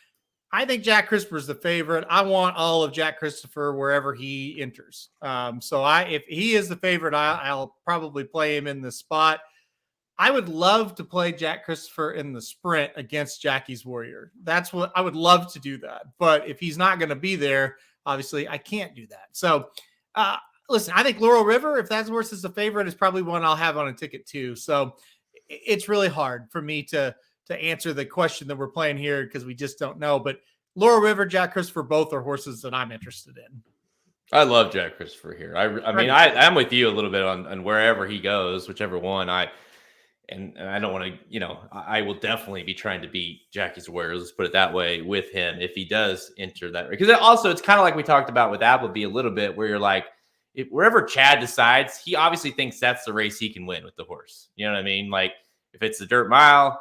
B: I think Jack Christopher is the favorite. I want all of Jack Christopher wherever he enters. If he is the favorite, I'll probably play him in the spot. I would love to play Jack Christopher in the sprint against Jackie's Warrior. That's what I would love to do that. But if he's not going to be there, obviously I can't do that. So listen, I think Laurel River, if that's worse as the favorite, is probably one I'll have on a ticket too. So it's really hard for me to answer the question that we're playing here because we just don't know. But Laurel River, Jack Christopher, both are horses that I'm interested in.
A: I love Jack Christopher here. I'm with you a little bit on wherever he goes, whichever one. I don't want to, I will definitely be trying to beat Jackie's Warriors, let's put it that way, with him if he does enter that. Because it's kind of like we talked about with Appleby a little bit, where you're like, wherever Chad decides, he obviously thinks that's the race he can win with the horse. You know what I mean? Like if it's the Dirt Mile,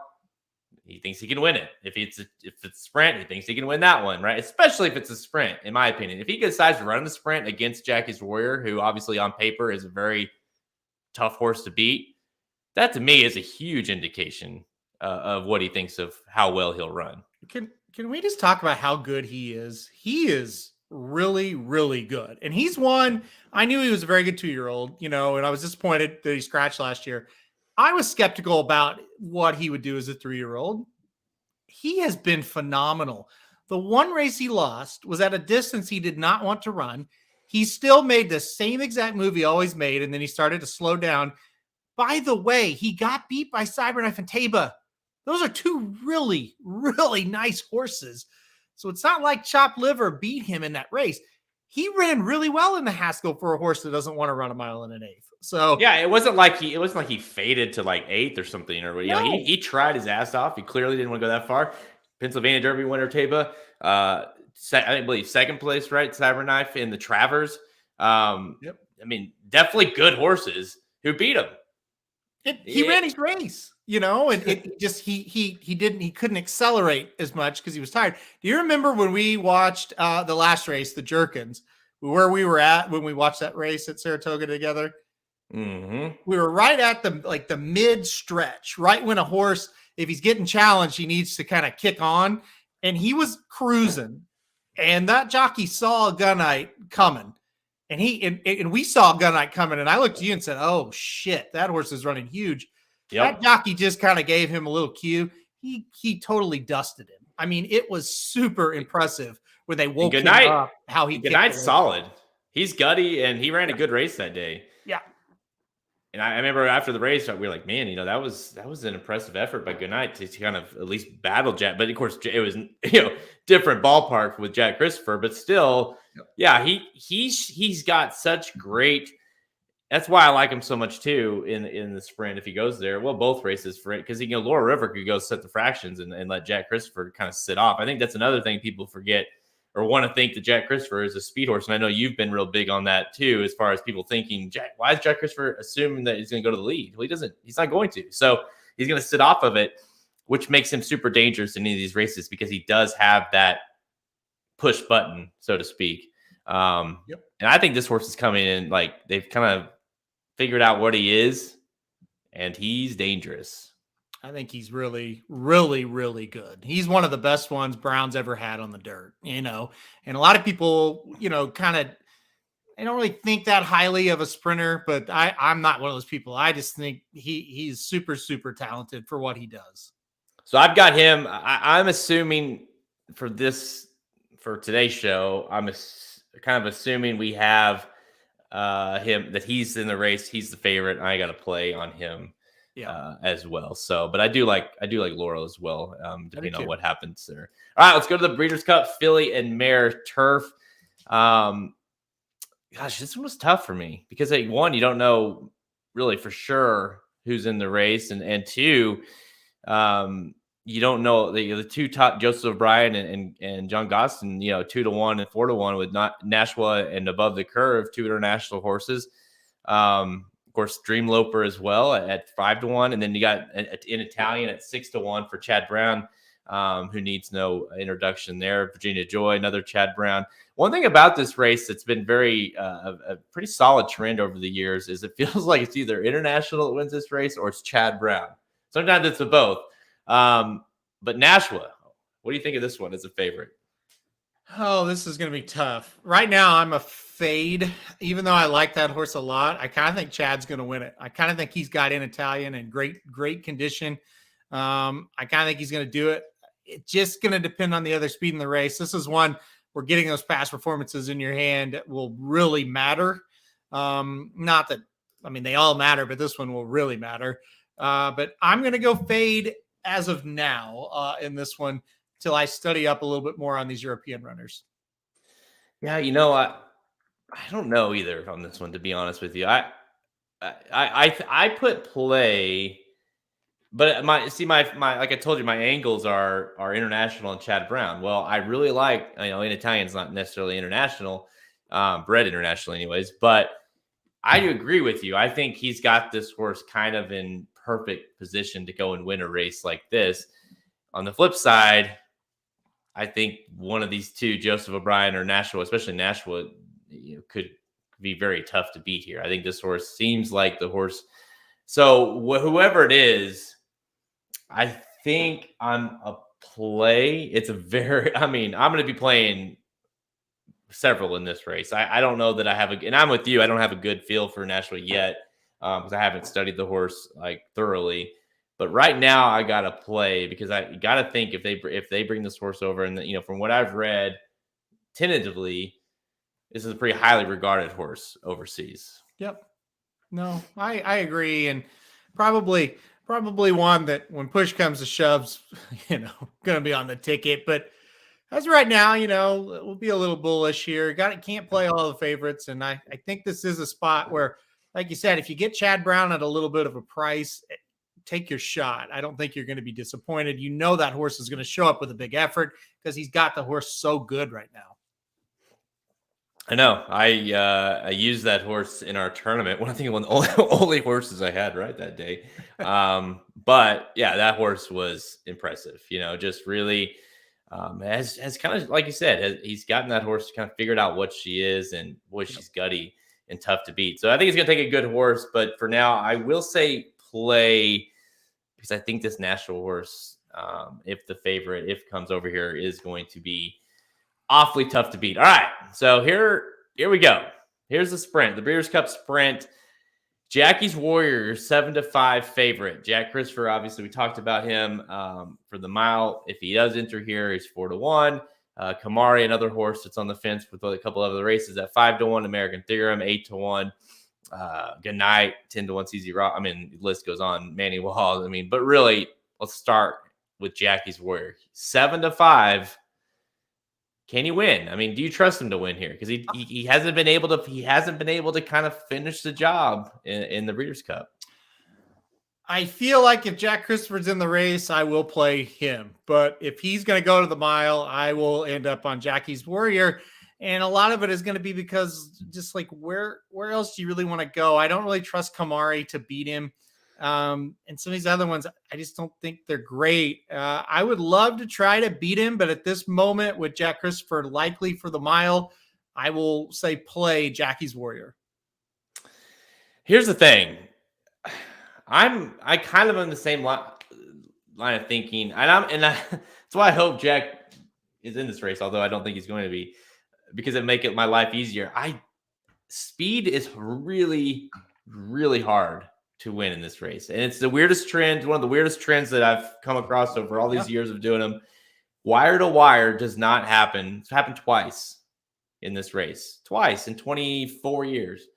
A: he thinks he can win it. If it's sprint, he thinks he can win that one, right? Especially if it's a sprint, in my opinion. If he decides to run the sprint against Jackie's Warrior, who obviously on paper is a very tough horse to beat, that to me is a huge indication of what he thinks of how well he'll run.
B: Can we just talk about how good he is? He is really, really good. And he's one, I knew he was a very good 2-year-old, and I was disappointed that he scratched last year. I was skeptical about what he would do as a 3-year-old. He has been phenomenal. The one race he lost was at a distance he did not want to run. He still made the same exact move he always made, and then he started to slow down. By the way, he got beat by Cyberknife and Taba. Those are two really, really nice horses. So it's not like Chopped Liver beat him in that race. He ran really well in the Haskell for a horse that doesn't want to run a mile and an eighth. So
A: yeah, it wasn't like he faded to like 8th or something, or he tried his ass off. He clearly didn't want to go that far. Pennsylvania Derby winner Taba, I believe second place, right? Cyberknife in the Travers.
B: Yep.
A: I mean, definitely good horses who beat him.
B: He ran his race, and it just he couldn't accelerate as much because he was tired. Do you remember when we watched the last race, the Jerkins, where we were at when we watched that race at Saratoga together?
A: Mm-hmm.
B: We were right at the mid stretch, right when a horse, if he's getting challenged, he needs to kind of kick on, and he was cruising, and that jockey saw Gunite coming. And we saw Gunite coming, and I looked at you and said, "Oh shit, that horse is running huge." Yep. That jockey just kind of gave him a little cue. He totally dusted him. I mean, it was super impressive when they woke him up. How he
A: Gunite's solid. He's gutty, and he ran a good race that day.
B: Yeah.
A: And I remember after the race, we were like, "Man, that was an impressive effort by Gunite to kind of at least battle Jack." But of course, it was different ballpark with Jack Christopher, but still, yeah, he's got such great. That's why I like him so much too in the sprint if he goes there. Well, both races for it because Laura River could go set the fractions and let Jack Christopher kind of sit off. I think that's another thing people forget or want to think that Jack Christopher is a speed horse. And I know you've been real big on that too, as far as people thinking, why is Jack Christopher assuming that he's going to go to the lead? Well, he's not going to. So he's going to sit off of it, which makes him super dangerous in any of these races because he does have that push button, so to speak. And I think this horse is coming in, like they've kind of figured out what he is, and he's dangerous.
B: I think he's really, really, really good. He's one of the best ones Brown's ever had on the dirt, and a lot of people, kind of, I don't really think that highly of a sprinter, but I'm not one of those people. I just think he's super, super talented for what he does.
A: So I've got him. I'm assuming for today's show, I'm kind of assuming we have him, that he's in the race. He's the favorite. I got to play on him. as well. So, but I do like Laurel as well, depending on
B: too.
A: what happens there. All right, let's go to the Breeders' Cup Filly and Mare Turf. Gosh, this one was tough for me because one, you don't know really for sure who's in the race, and two, you don't know the two top, Joseph O'Brien and John Gostin, 2-1 and 4-1 with not Nashua and Above the Curve, 2 international horses. Of course, Dream Loper as well at 5-1, and then you got in Italian at 6-1 for Chad Brown, who needs no introduction there. Virginia Joy, another Chad Brown. One thing about this race that's been very a pretty solid trend over the years is it feels like it's either International that wins this race or it's Chad Brown. Sometimes it's the both. But Nashua, what do you think of this one as a favorite?
B: Oh, this is going to be tough. Right now, I'm a fade. Even though I like that horse a lot, I kind of think Chad's going to win it. I kind of think he's got in Italian and great condition. I kind of think he's going to do it. It's just going to depend on the other speed in the race. This is one where getting those past performances in your hand will really matter. Not that, I mean, they all matter, but this one will really matter. But I'm going to go fade as of now in this one till I study up a little bit more on these European runners.
A: Yeah, I don't know either on this one, to be honest with you. I put play, but my like I told you, my angles are International and Chad Brown. Well, I really like, in Italian's not necessarily international, bred international anyways, but I agree with you. I think he's got this horse kind of in perfect position to go and win a race like this. On the flip side, I think one of these two, Joseph O'Brien or Nashua, especially Nashua, could be very tough to beat here. I think this horse seems like the horse. So whoever it is, I think on a play, it's I'm going to be playing several in this race. I don't know that I have and I'm with you. I don't have a good feel for Nashua yet because I haven't studied the horse like thoroughly. But right now I got to play because I got to think if they bring this horse over, and from what I've read, tentatively, this is a pretty highly regarded horse overseas.
B: Yep. No, I agree, and probably one that when push comes to shoves, going to be on the ticket. But as right now, we'll be a little bullish here. Can't play all the favorites, and I think this is a spot where, like you said, if you get Chad Brown at a little bit of a price, take your shot. I don't think you're going to be disappointed. That horse is going to show up with a big effort because he's got the horse so good right now.
A: I know. I used that horse in our tournament. I think one of the only horses I had right that day. But yeah, that horse was impressive. Just really has kind of, like you said, he's gotten that horse kind of figured out what she is, and boy, she's gutty and tough to beat. So I think he's going to take a good horse. But for now, I will say play, because I think this national horse, if comes over here, is going to be awfully tough to beat. All right, so here we go. Here's the sprint, the Breeders' Cup Sprint. Jackie's Warrior, 7-5 favorite. Jack Christopher, obviously, we talked about him for the mile. If he does enter here, he's 4-1. Kamari, another horse that's on the fence with a couple of other races, at 5-1. American Theorem, 8-1. Good Night, 10-1. CZ Rock. The list goes on. Manny Wall. But really, let's start with Jackie's Warrior. 7-5. Can he win? Do you trust him to win here? Because he hasn't been able to kind of finish the job in the Breeders' Cup.
B: I feel like if Jack Christopher's in the race, I will play him. But if he's going to go to the mile, I will end up on Jackie's Warrior. And a lot of it is going to be because just like where else do you really want to go? I don't really trust Kamari to beat him. And some of these other ones, I just don't think they're great. I would love to try to beat him, but at this moment with Jack Christopher likely for the mile, I will say play Jackie's Warrior.
A: Here's the thing. I kind of on the same line of thinking, and that's why I hope Jack is in this race, although I don't think he's going to be, because it make my life easier. Speed is really, really hard to win in this race, and it's the weirdest trend, one of the weirdest trends that I've come across over all these years of doing them. Wire to wire does not happen. It's happened twice in this race, twice in 24 years.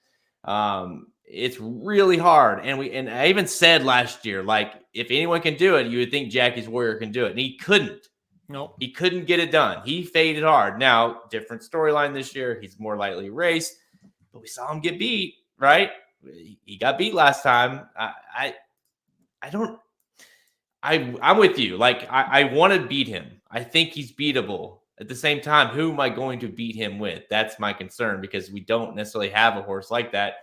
A: it's really hard. And I even said last year, like, if anyone can do it, you would think Jackie's Warrior can do it. And he couldn't.
B: Nope.
A: He couldn't get it done. He faded hard. Now, different storyline this year. He's more lightly raced, but we saw him get beat, right? He got beat last time. I'm with you. Like, I want to beat him. I think he's beatable. At the same time, who am I going to beat him with? That's my concern, because we don't necessarily have a horse like that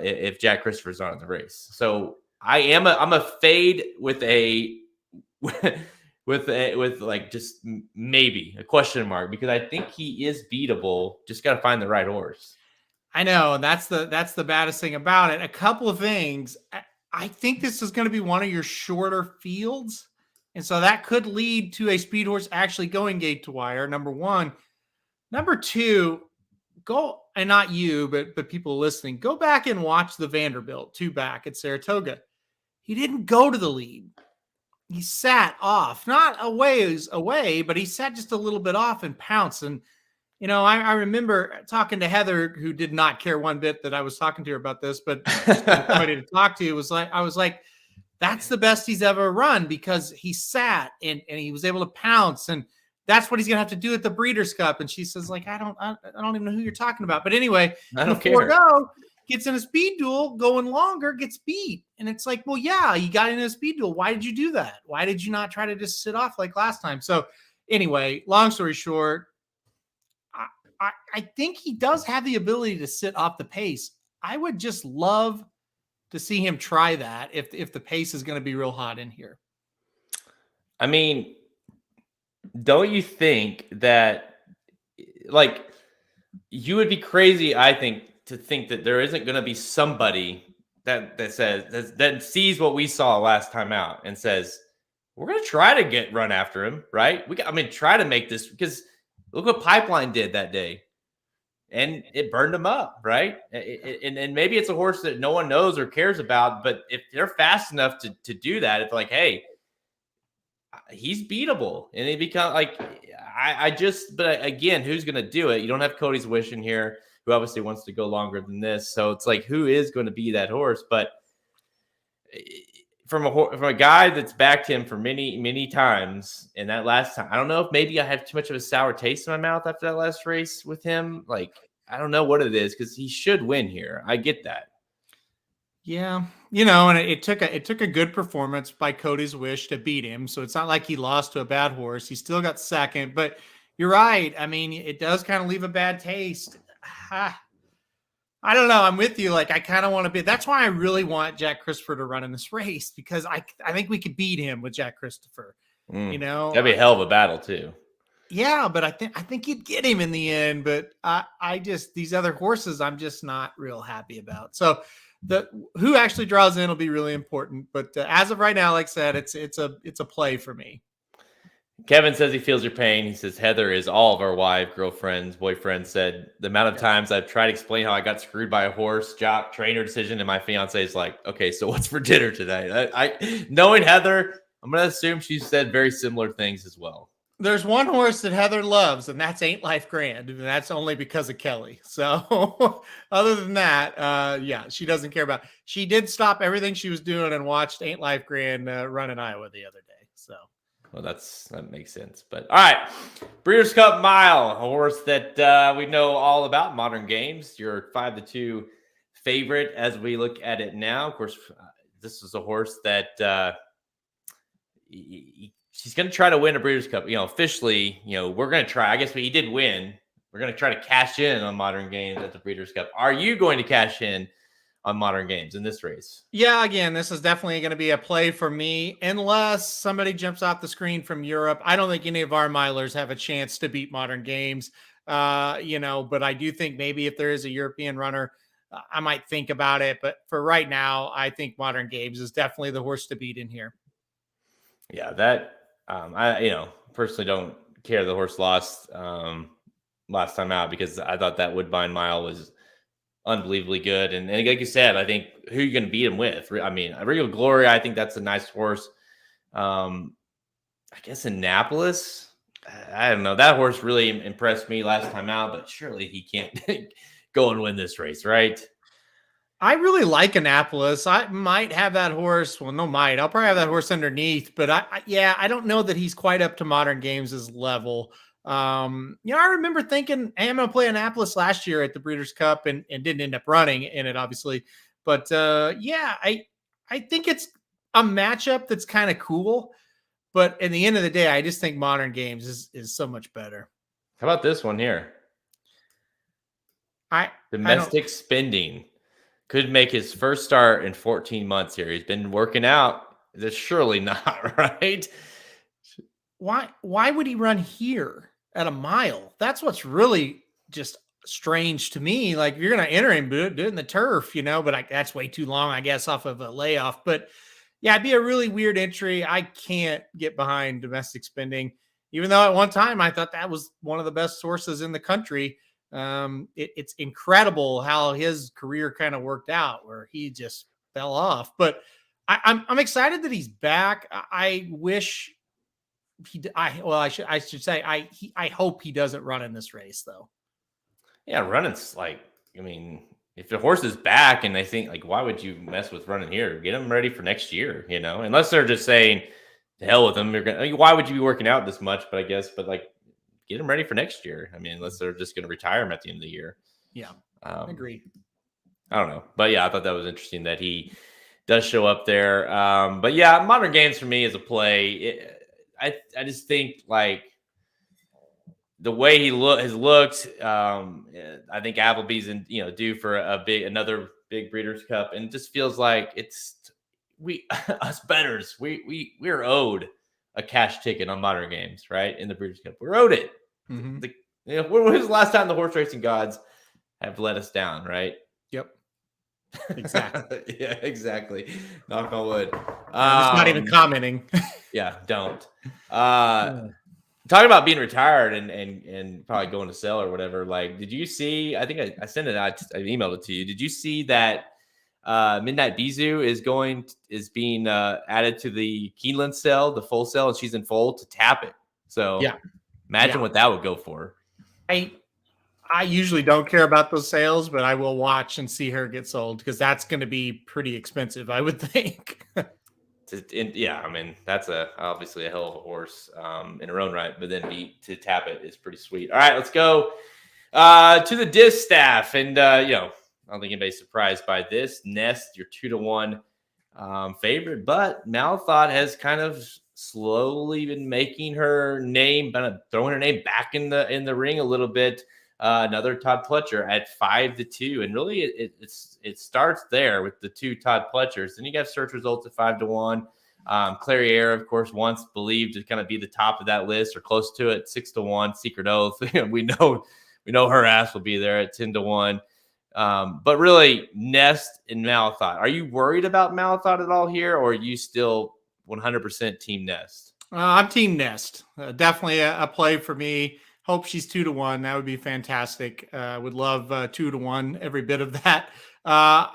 A: if Jack Christopher's not in the race. So I'm a fade with a with like just maybe a question mark, because I think he is beatable. Just got to find the right horse.
B: I know, and that's the baddest thing about it. A couple of things. I think this is going to be one of your shorter fields, and so that could lead to a speed horse actually going gate to wire. Number one. Number two, go, and not you, but people listening, go back and watch the Vanderbilt 2 back at Saratoga. He didn't go to the lead. He sat off, not a ways away, but he sat just a little bit off and pounced. And, you know, I remember talking to Heather, who did not care one bit that I was talking to her about this, but somebody to talk to I was like, that's the best he's ever run, because he sat and he was able to pounce, and that's what he's gonna have to do at the Breeders' Cup. And she says, like, I don't even know who you're talking about. But anyway,
A: I don't care.
B: Gets in a speed duel, going longer, gets beat. And it's like, well, yeah, you got in a speed duel. Why did you do that? Why did you not try to just sit off like last time? So anyway, long story short, I think he does have the ability to sit off the pace. I would just love to see him try that if the pace is going to be real hot in here.
A: I mean, don't you think that, like, you would be crazy, I think, to think that there isn't going to be somebody that says that sees what we saw last time out and says, we're going to try to run after him, right? Try to make this, because look what Pipeline did that day, and it burned him up, right? And maybe it's a horse that no one knows or cares about, but if they're fast enough to do that, it's like, hey, he's beatable. And it becomes like, but again, who's going to do it? You don't have Cody's Wish in here, who obviously wants to go longer than this. So it's like, who is going to be that horse? But from a guy that's backed him for many, many times, and that last time, I don't know if maybe I have too much of a sour taste in my mouth after that last race with him. Like, I don't know what it is, because he should win here. I get that.
B: Yeah, you know, and it took a good performance by Cody's Wish to beat him. So it's not like he lost to a bad horse. He still got second, but you're right. I mean, it does kind of leave a bad taste. I don't know. I'm with you. Like, I kind of want to be. That's why I really want Jack Christopher to run in this race, because I think we could beat him with Jack Christopher. You know,
A: that'd be a hell of a battle too.
B: Yeah, but I think you'd get him in the end. But I just, these other horses, I'm just not real happy about. So who actually draws in will be really important. But as of right now, like I said, it's a play for me.
A: Kevin says he feels your pain. He says Heather is all of our wife, girlfriends, boyfriends. Said the amount of times I've tried to explain how I got screwed by a horse, jock, trainer decision, and my fiance is like, okay, so what's for dinner today? I knowing Heather, I'm going to assume she said very similar things as well.
B: There's one horse that Heather loves, and that's Ain't Life Grand, and that's only because of Kelly. So other than that, yeah, she doesn't care about. She did stop everything she was doing and watched Ain't Life Grand run in Iowa the other day. So.
A: Well, that makes sense. But all right, Breeders' Cup Mile, a horse that we know all about, Modern Games. Your 5-2 favorite as we look at it now. Of course, this is a horse that she's going to try to win a Breeders' Cup. You know, officially, you know, we're going to try. I guess he did win. We're going to try to cash in on Modern Games at the Breeders' Cup. Are you going to cash in on Modern Games in this race?
B: Yeah, again, this is definitely going to be a play for me, unless somebody jumps off the screen from Europe. I don't think any of our milers have a chance to beat Modern Games, you know, but I do think maybe if there is a European runner, I might think about it. But for right now, I think Modern Games is definitely the horse to beat in here.
A: Yeah, that I personally don't care the horse lost last time out, because I thought that Woodbine Mile was unbelievably good. And like you said, I think who you're going to beat him with. I mean, Regal Glory, I think that's a nice horse. I guess Annapolis, I don't know. That horse really impressed me last time out, but surely he can't go and win this race, right?
B: I really like Annapolis. I might have that horse. Well, no, might. I'll probably have that horse underneath, but I don't know that he's quite up to Modern Games' level. I remember thinking, hey, I'm going to play Annapolis last year at the Breeders' Cup and didn't end up running in it, obviously. But I think it's a matchup that's kind of cool. But in the end of the day, I just think Modern Games is so much better.
A: How about this one here? Domestic spending. Could make his first start in 14 months here. He's been working out. That's surely not, right?
B: Why would he run here at a mile? That's what's really just strange to me. Like, if you're going to enter him, do it in the turf, but that's way too long, I guess, off of a layoff. But yeah, it'd be a really weird entry. I can't get behind domestic spending, even though at one time I thought that was one of the best sources in the country. It's incredible how his career kind of worked out, where he just fell off. But I'm excited that he's back. I wish I should say I hope he doesn't run in this race, though.
A: Yeah, running's if the horse is back and they think, why would you mess with running here? Get him ready for next year, unless they're just saying to hell with him. Why would you be working out this much? But get him ready for next year. Unless they're just going to retire him at the end of the year.
B: Yeah, I agree.
A: I don't know. But yeah, I thought that was interesting that he does show up there. But yeah, Modern Games for me is a play. I just think the way he has looked, I think Applebee's due for another big Breeders' Cup, and it just feels like us bettors, we're owed a cash ticket on Modern Games, right? In the Breeders' Cup, we're owed it.
B: Mm-hmm.
A: When was the last time the horse racing gods have let us down, right?
B: Yep. Exactly.
A: Yeah, exactly. Knock on wood.
B: I'm not even commenting.
A: Yeah, don't. Talking about being retired and probably going to sell or whatever. Did you see? I think I sent it out. I emailed it to you. Did you see that Midnight Bisou is being added to the Keeneland sale, the full sale, and she's in full to tap it. So yeah, imagine what that would go for.
B: I usually don't care about those sales, but I will watch and see her get sold, because that's going to be pretty expensive, I would think.
A: That's obviously a hell of a horse in her own right, but then to tap it is pretty sweet. All right, let's go to the Distaff, and I don't think anybody's surprised by this. Nest, you're 2-1 favorite, but Malthot has kind of slowly been making her name, kind of throwing her name back in the ring a little bit. Another Todd Pletcher at 5-2, and really it starts there with the two Todd Pletchers. Then you got search results at 5-1. Clairiere, of course, once believed to kind of be the top of that list or close to it, 6-1. Secret Oath, we know her ass will be there at 10-1. But really, Nest and Malthot. Are you worried about Malthot at all here, or are you still 100% Team Nest?
B: I'm Team Nest. Definitely a play for me. Hope she's 2-1. That would be fantastic. Would love 2-1, every bit of that. I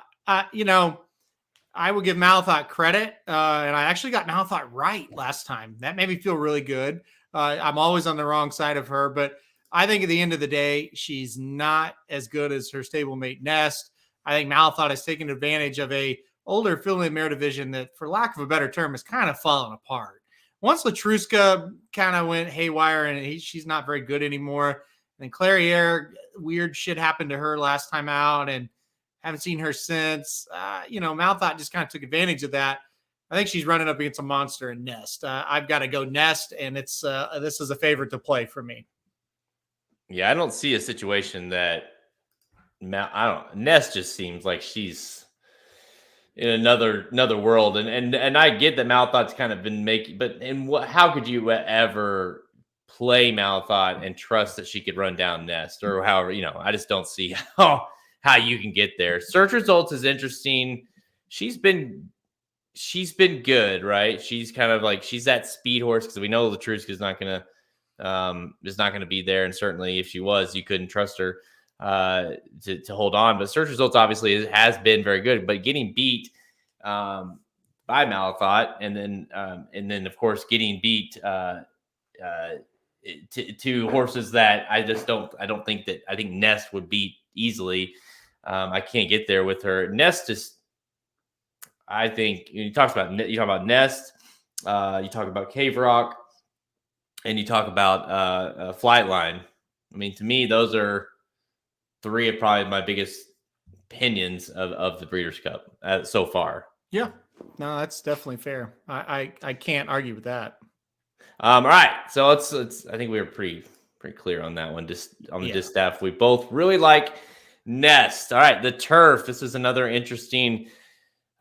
B: would give Malthot credit, and I actually got Malthot right last time. That made me feel really good. I'm always on the wrong side of her, but I think at the end of the day, she's not as good as her stablemate Nest. I think Malthot has taken advantage of a older Fillies Mare division that, for lack of a better term, has kind of fallen apart. Once Latruska kind of went haywire and she's not very good anymore. And Clairiere, weird shit happened to her last time out, and haven't seen her since. Malthot just kind of took advantage of that. I think she's running up against a monster in Nest. I've got to go Nest, and this is a favorite to play for me.
A: Yeah, I don't see a situation that Nest just seems like she's in another world, and I get that Malthot's kind of been making, but how could you ever play Malthot and trust that she could run down Nest, or however, I just don't see how you can get there. Search results is interesting. She's been good, right? She's kind of she's that speed horse, because we know Latruska is not gonna be there, and certainly if she was, you couldn't trust her to hold on. But search results obviously has been very good, but getting beat by Malthot, and then of course getting beat to horses that I think Nest would beat easily. I can't get there with her. Nest is, I think you talk about Nest, you talk about Cave Rock, and you talk about Flightline. I mean, to me, those are three of probably my biggest opinions of the Breeders' Cup so far.
B: Yeah, no, that's definitely fair. I can't argue with that.
A: All right, so let's. I think we were pretty clear on that one. Just on the Distaff, we both really like Nest. All right, the Turf. This is another interesting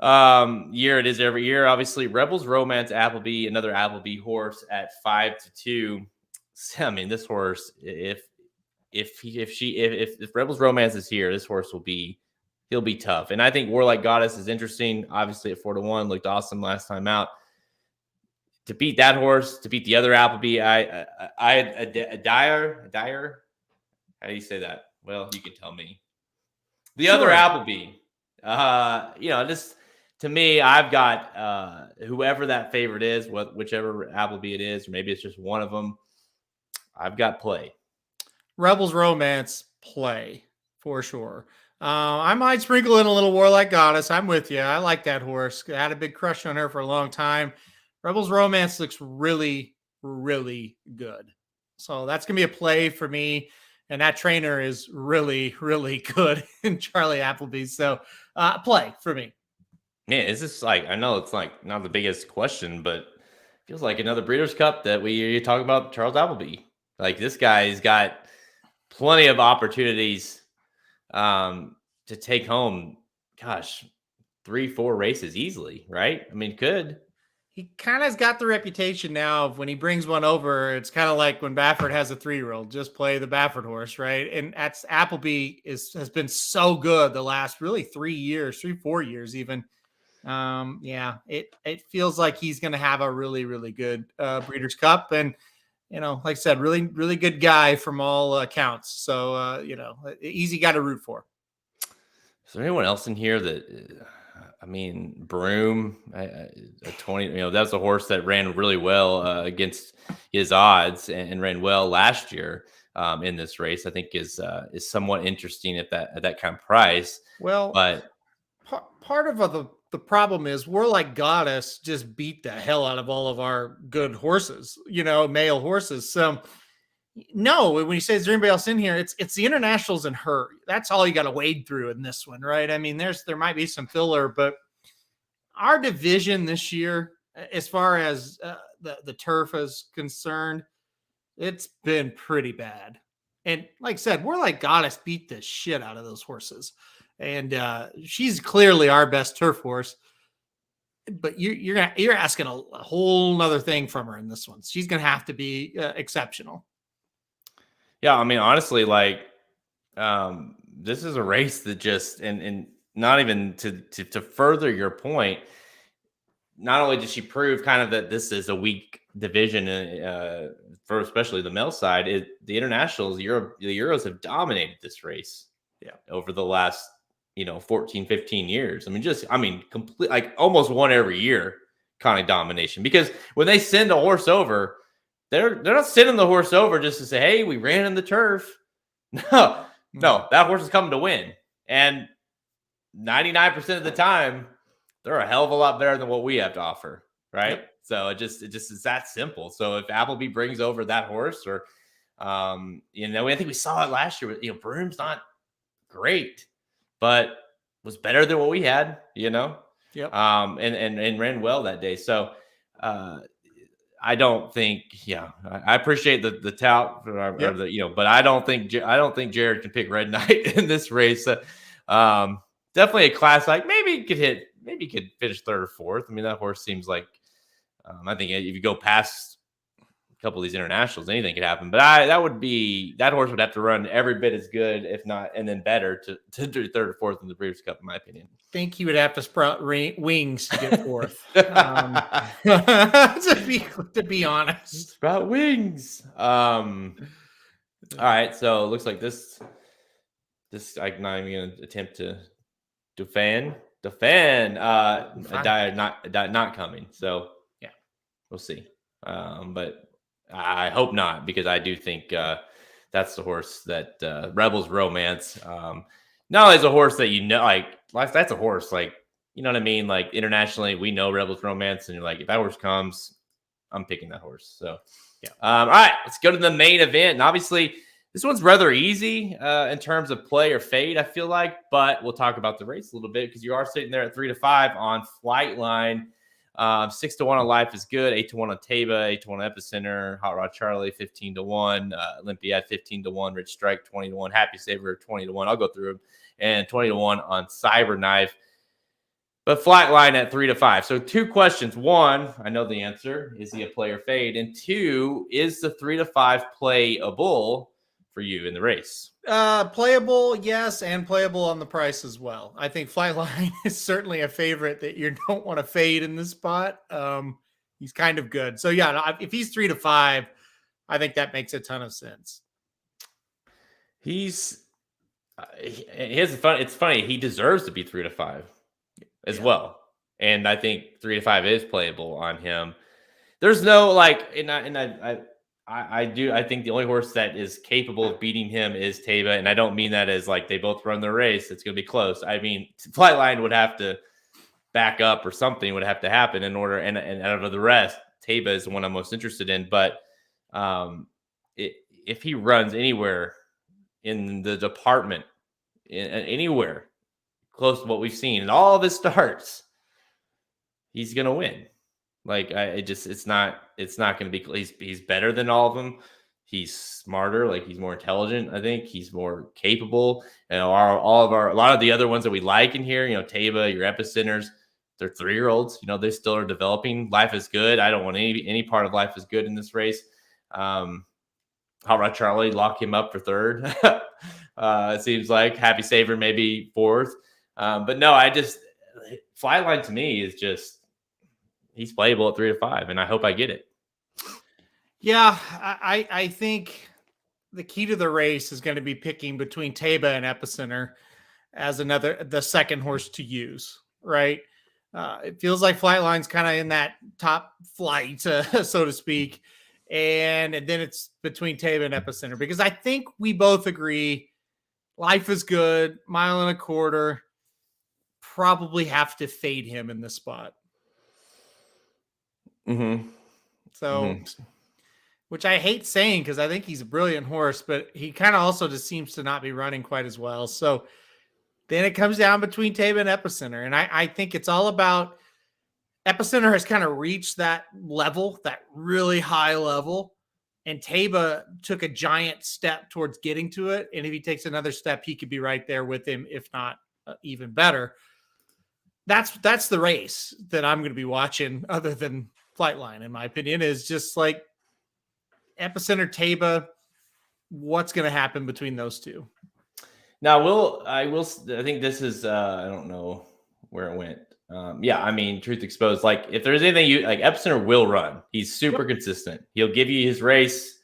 A: year. It is every year. Obviously, Rebels Romance Appleby, another Appleby horse at 5-2. I mean, this horse, if Rebels Romance is here, this horse he'll be tough. And I think Warlike Goddess is interesting. Obviously, at 4-1, looked awesome last time out. To beat that horse, to beat the other Appleby, I had a Dyer. How do you say that? Well, you can tell me. The other Appleby. Just to me, I've got whoever that favorite is, whichever Appleby it is, or maybe it's just one of them. I've got play.
B: Rebels Romance play for sure. I might sprinkle in a little Warlike Goddess. I'm with you. I like that horse. I had a big crush on her for a long time. Rebels Romance looks really, really good. So that's going to be a play for me. And that trainer is really, really good in Charlie Appleby. So play for me.
A: Man, is this like, I know it's like not the biggest question, but it feels like another Breeders' Cup that you talk about Charles Appleby. Like this guy's got plenty of opportunities to take home, 3-4 races easily, right? I mean, could.
B: He kind of has got the reputation now of when he brings one over, it's kind of like when Baffert has a 3-year-old, just play the Baffert horse, right? And that's Appleby has been so good the last really 4 years even. It feels like he's going to have a really, really good Breeders' Cup. And, like I said, really, really good guy from all accounts. So, easy guy to root for.
A: Is there anyone else in here that... I mean, Broom, a 20, that's a horse that ran really well against his odds and ran well last year in this race. I think is somewhat interesting at that kind of price.
B: Well,
A: but
B: part of the problem is Warlike Goddess just beat the hell out of all of our good horses, male horses. So no, when you say is there anybody else in here, it's the internationals and her. That's all you got to wade through in this one, right? I mean, there might be some filler, but our division this year, as far as the turf is concerned, it's been pretty bad. And like I said, Warlike Goddess beat the shit out of those horses, and she's clearly our best turf horse. But you're asking a whole nother thing from her in this one. She's going to have to be exceptional.
A: Yeah, I mean, honestly, this is a race that just and not even to further your point. Not only did she prove kind of that this is a weak division for especially the male side, the internationals, the Euros have dominated this race.
B: Yeah,
A: over the last 14, 15 years. Complete, like almost one every year kind of domination. Because when they send a horse over, they're not sending the horse over just to say, hey, we ran in the turf. No, that horse is coming to win. And 99% of the time, they're a hell of a lot better than what we have to offer, right? Yep. So it just is that simple. So if Appleby brings over that horse, or I think we saw it last year. Broom's not great, but was better than what we had.
B: Yep.
A: And ran well that day. So I don't think, I appreciate the tout, but I don't think Jared can pick Red Knight in this race. Definitely a class like maybe he could finish third or fourth. I mean, that horse seems like I think if you go past a couple of these internationals, anything could happen. But that horse would have to run every bit as good, if not, and then better to do third or fourth in the Breeders' Cup, in my opinion.
B: I think he would have to sprout wings to get fourth. To be honest,
A: sprout wings. All right, so it looks like this I'm not even going to attempt to defend. Dyer not coming. So yeah, we'll see. But I hope not, because I do think that's the horse that Rebels Romance. not only is a horse that like that's a horse, like, you know what I mean? Like internationally, we know Rebels Romance, and you're like, if that horse comes, I'm picking that horse. So,
B: Yeah.
A: All right, let's go to the main event. And obviously, this one's rather easy in terms of play or fade, I feel like, but we'll talk about the race a little bit because you are sitting there at 3-5 on Flightline. 6-1 on Life is Good, 8-1 on Taba, 8-1 on Epicenter, Hot Rod Charlie, 15-1, Olympiad, 15-1, Rich Strike, 20-1, Happy Saver, 20-1. I'll go through them, and 20-1 on Cyberknife. But Flightline at 3-5. So 2 questions. 1, I know the answer. Is he a play or fade? And 2, is the 3-5 playable for you in the race?
B: Playable, yes, and playable on the price as well. I think Flightline is certainly a favorite that you don't want to fade in this spot. He's kind of good. So yeah, if he's 3-5, I think that makes a ton of sense.
A: It's funny. He deserves to be 3-5 as well. And I think 3-5 is playable on him. There's no I think the only horse that is capable of beating him is Taba, and I don't mean that as like they both run their race. It's going to be close. I mean, Flightline would have to back up or something would have to happen in order, and out of the rest, Taba is the one I'm most interested in. But if he runs anywhere in the department, anywhere close to what we've seen in all of his starts, he's going to win. Like it's not going to be. He's better than all of them. He's smarter. Like he's more intelligent. I think he's more capable. And a lot of the other ones that we like in here, Taba, your Epicenters, they're 3-year-olds. They still are developing. Life is Good. I don't want any part of Life is Good in this race. Hot Rod Charlie, lock him up for 3rd. It seems like Happy Saver maybe 4th. But no, Flightline to me is just. He's playable at 3-5, and I hope I get it.
B: Yeah, I think the key to the race is going to be picking between Taba and Epicenter as the second horse to use, right? It feels like Flightline's kind of in that top flight, so to speak. And then it's between Taba and Epicenter, because I think we both agree Life is Good, 1.25 miles, probably have to fade him in this spot.
A: Mm-hmm.
B: So, which I hate saying because I think he's a brilliant horse, but he kind of also just seems to not be running quite as well. So then it comes down between Taba and Epicenter. And I think it's all about Epicenter has kind of reached that level, that really high level. And Taba took a giant step towards getting to it. And if he takes another step, he could be right there with him, if not even better. That's the race that I'm going to be watching, other than Flightline, in my opinion, is just like Epicenter, Taba. What's going to happen between those two?
A: Now, I think this is, I don't know where it went. I mean, truth exposed, like if there's anything Epicenter will run. He's super consistent. He'll give you his race.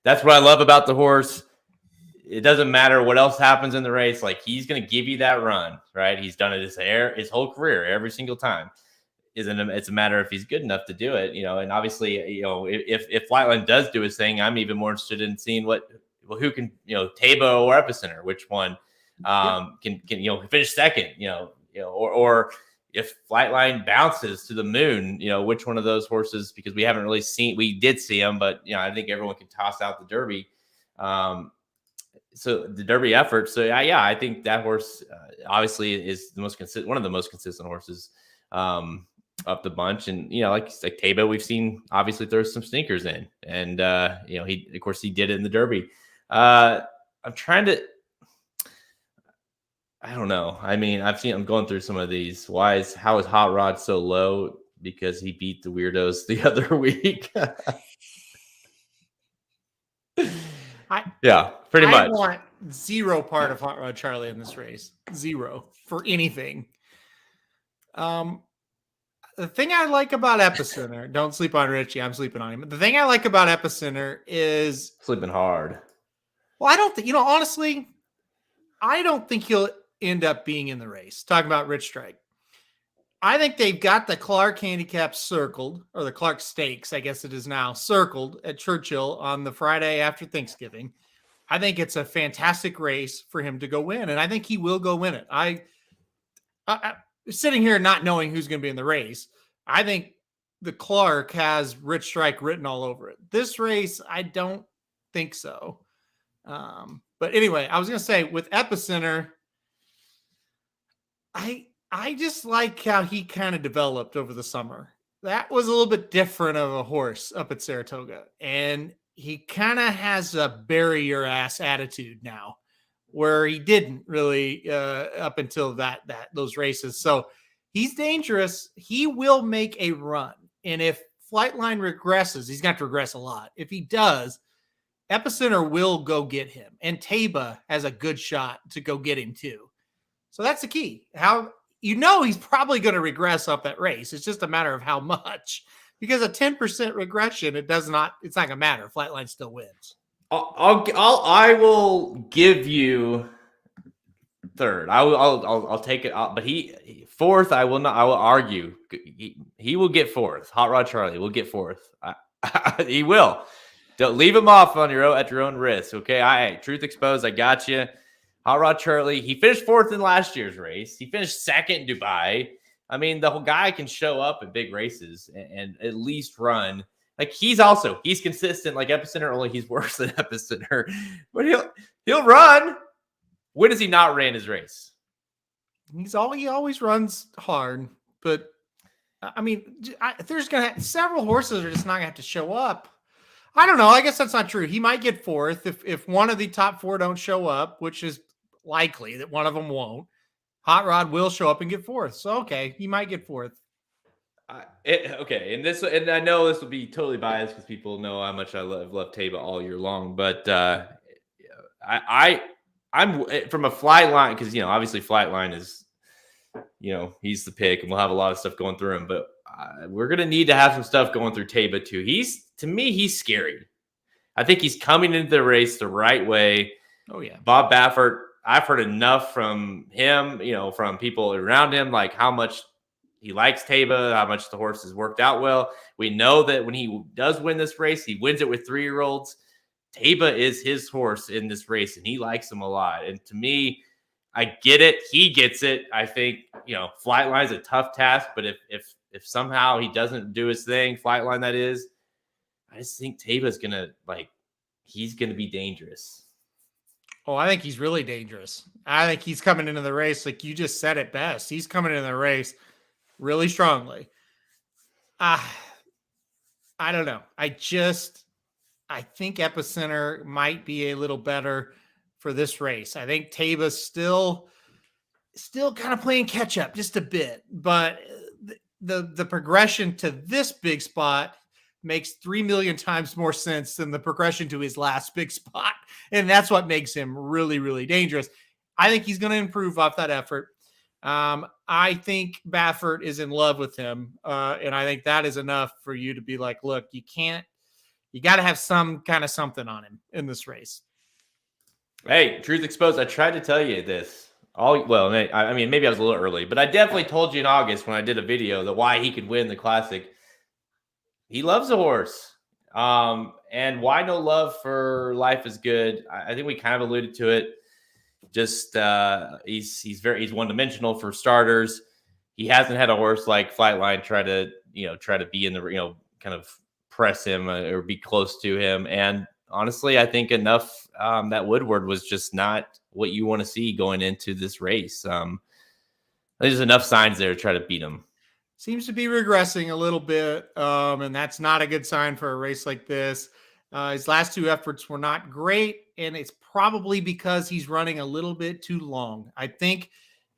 A: That's what I love about the horse. It doesn't matter what else happens in the race. Like he's going to give you that run, right? He's done it his whole career, every single time. It's a matter if he's good enough to do it, and obviously, if Flightline does do his thing, I'm even more interested in seeing who can, Taba or Epicenter, which one can finish second, or if Flightline bounces to the moon, which one of those horses, because we haven't really we did see him, but I think everyone can toss out the Derby. So the Derby effort. So I think that horse obviously is the most consistent, one of the most consistent horses up the bunch. And like Taba, we've seen obviously throw some stinkers in, and he did it in the Derby. I'm trying to. I don't know. I mean, I'm going through some of these. How is Hot Rod so low? Because he beat the weirdos the other week. Pretty much.
B: I want zero part of Hot Rod Charlie in this race. Zero for anything. The thing I like about Epicenter, don't sleep on Richie. I'm sleeping on him. The thing I like about Epicenter is
A: sleeping hard.
B: Well, I don't think, honestly, I don't think he'll end up being in the race. Talking about Rich Strike. I think they've got the Clark handicap circled, or the Clark Stakes, I guess it is now, circled at Churchill on the Friday after Thanksgiving. I think it's a fantastic race for him to go win, and I think he will go win it. I sitting here not knowing who's going to be in the race, I think the Clark has Rich Strike written all over it. This race, I don't think so. But anyway, I was going to say with Epicenter, I just like how he kind of developed over the summer. That was a little bit different of a horse up at Saratoga, and he kind of has a bury your ass attitude now, where he didn't really up until those races. So he's dangerous. He will make a run, and if Flightline regresses, he's got to regress a lot. If he does, Epicenter will go get him, and Taba has a good shot to go get him too. So that's the key. How he's probably going to regress up that race. It's just a matter of how much. Because a 10% regression, it's not going to matter. Flightline still wins.
A: I will give you third. I'll take it. But he fourth. I will not. I will argue. He will get fourth. Hot Rod Charlie will get fourth. He will. Don't leave him off at your own risk. Okay. Truth exposed. I got you. Hot Rod Charlie. He finished fourth in last year's race. He finished second in Dubai. I mean, the whole guy can show up at big races and at least run. Like he's consistent like Epicenter, only he's worse than Epicenter. But he'll run. When has he not ran his race?
B: He always runs hard, but I mean, there's several horses are just not gonna have to show up. I don't know. I guess that's not true. He might get fourth if one of the top four don't show up, which is likely that one of them won't. Hot Rod will show up and get fourth. So, okay, he might get fourth.
A: And I know this will be totally biased because people know how much I love Taba all year long. But I'm from a Flightline because, obviously Flightline is, he's the pick and we'll have a lot of stuff going through him. But we're going to need to have some stuff going through Taba too. To me, he's scary. I think he's coming into the race the right way.
B: Oh, yeah.
A: Bob Baffert. I've heard enough from him, from people around him, like how much he likes Taba, how much the horse has worked out well. We know that when he does win this race, he wins it with 3-year-olds. Taba is his horse in this race, and he likes him a lot. And to me, I get it. He gets it. I think, Flightline is a tough task, but if somehow he doesn't do his thing, Flightline that is, I just think Taba's he's going to be dangerous.
B: Oh, I think he's really dangerous. I think he's coming into the race, like you just said it best. He's coming into the race really strongly. I don't know. I think Epicenter might be a little better for this race. I think Taba's still kind of playing catch up just a bit, but the progression to this big spot makes 3 million times more sense than the progression to his last big spot. And that's what makes him really, really dangerous. I think he's going to improve off that effort. I think Baffert is in love with him. And I think that is enough for you to be like, look, you got to have some kind of something on him in this race.
A: Hey, truth exposed. I tried to tell you this. Maybe I was a little early, but I definitely told you in August when I did a video that why he could win the Classic. He loves a horse. And why no love for Life is Good? I think we kind of alluded to it. Just he's one-dimensional for starters. He hasn't had a horse like Flightline try to be in the kind of press him or be close to him. And honestly, I think enough that Woodward was just not what you want to see going into this race. There's enough signs there to try to beat him.
B: Seems to be regressing a little bit, and that's not a good sign for a race like this. His last two efforts were not great, and it's probably because he's running a little bit too long. I think,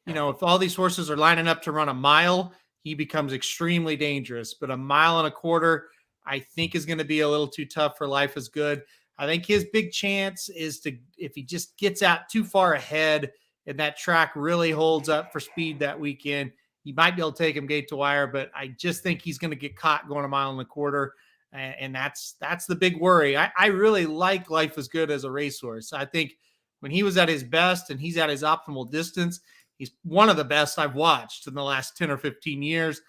B: if all these horses are lining up to run a mile, he becomes extremely dangerous. But 1.25 miles, I think, is going to be a little too tough for Life is Good. I think his big chance is if he just gets out too far ahead and that track really holds up for speed that weekend, he might be able to take him gate to wire, but I just think he's going to get caught going 1.25 miles. And that's the big worry. I really like Life is Good as a racehorse. I think when he was at his best and he's at his optimal distance, he's one of the best I've watched in the last 10 or 15 years.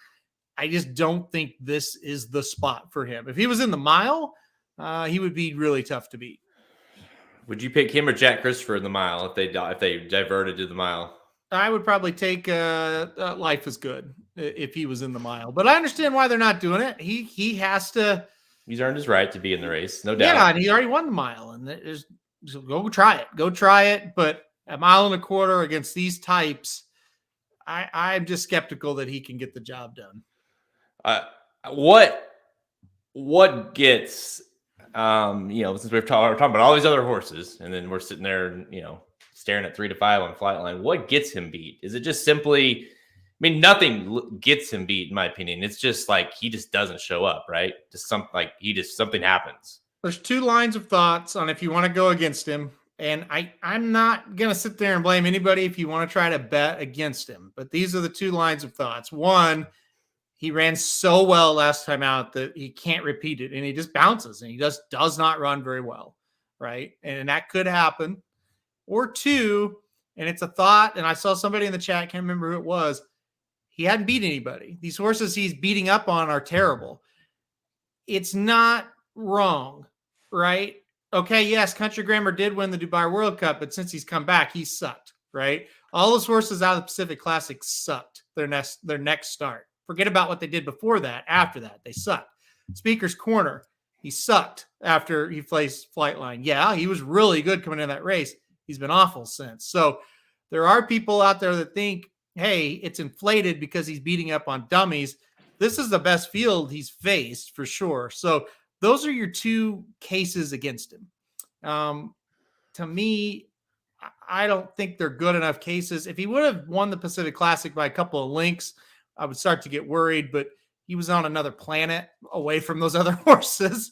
B: I just don't think this is the spot for him. If he was in the mile, he would be really tough to beat.
A: Would you pick him or Jack Christopher in the mile if they diverted to the mile?
B: I would probably take Life is Good if he was in the mile, but I understand why they're not doing it. He has to.
A: He's earned his right to be in the race, no doubt.
B: Yeah, and he already won the mile, and so go try it. But a mile and a quarter against these types, I'm just skeptical that he can get the job done.
A: What gets since we're talking about all these other horses, and then we're sitting there, staring at 3 to 5 on Flightline. What gets him beat? Is it just simply? I mean, nothing gets him beat, in my opinion. It's just like he just doesn't show up, right? Something happens.
B: There's 2 lines of thoughts on if you want to go against him, and I'm not gonna sit there and blame anybody if you want to try to bet against him. But these are the 2 lines of thoughts. One, he ran so well last time out that he can't repeat it, and he just bounces, and he just does not run very well, right? And that could happen. Or 2, and it's a thought, and I saw somebody in the chat, can't remember who it was, he hadn't beat anybody. These horses he's beating up on are terrible. It's not wrong, right? Okay, yes, Country Grammar did win the Dubai World Cup, but since he's come back, he sucked, right? All those horses out of the Pacific Classic sucked their next start. Forget about what they did before that. After that, they sucked. Speaker's Corner, he sucked after he faced Flightline. Yeah, he was really good coming into that race. He's been awful since. So there are people out there that think, hey, it's inflated because he's beating up on dummies. This is the best field he's faced for sure. So those are your 2 cases against him. To me, I don't think they're good enough cases. If he would have won the Pacific Classic by a couple of lengths, I would start to get worried, but he was on another planet away from those other horses.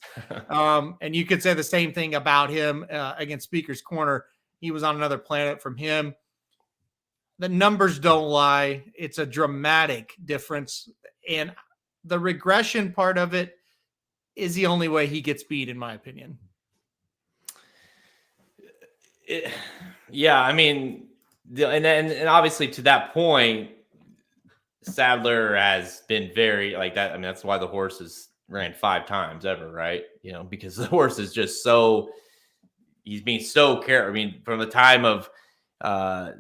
B: And you could say the same thing about him against Speaker's Corner. He was on another planet from him. The numbers don't lie. It's a dramatic difference. And the regression part of it is the only way he gets beat, in my opinion.
A: Yeah, I mean, and obviously to that point, Sadler has been very like that. I mean, that's why the horse has ran 5 times ever, right? Because the horse is just he's being so careful. I mean, from the time of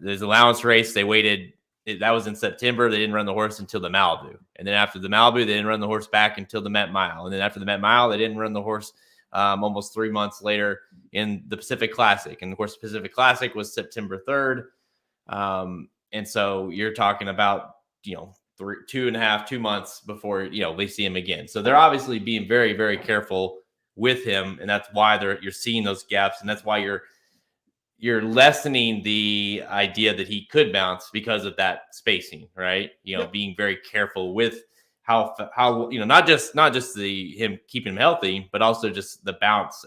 A: there's allowance race, they waited. That was in September. They didn't run the horse until the Malibu. And then after the Malibu, they didn't run the horse back until the Met Mile. And then after the Met Mile, they didn't run the horse almost 3 months later in the Pacific Classic. And of course, the Pacific Classic was September 3rd. And so you're talking about, 2 months before, they see him again. So they're obviously being very, very careful with him. And that's why you're seeing those gaps. And that's why you're lessening the idea that he could bounce because of that spacing, right? Being very careful with how not just him keeping him healthy, but also just the bounce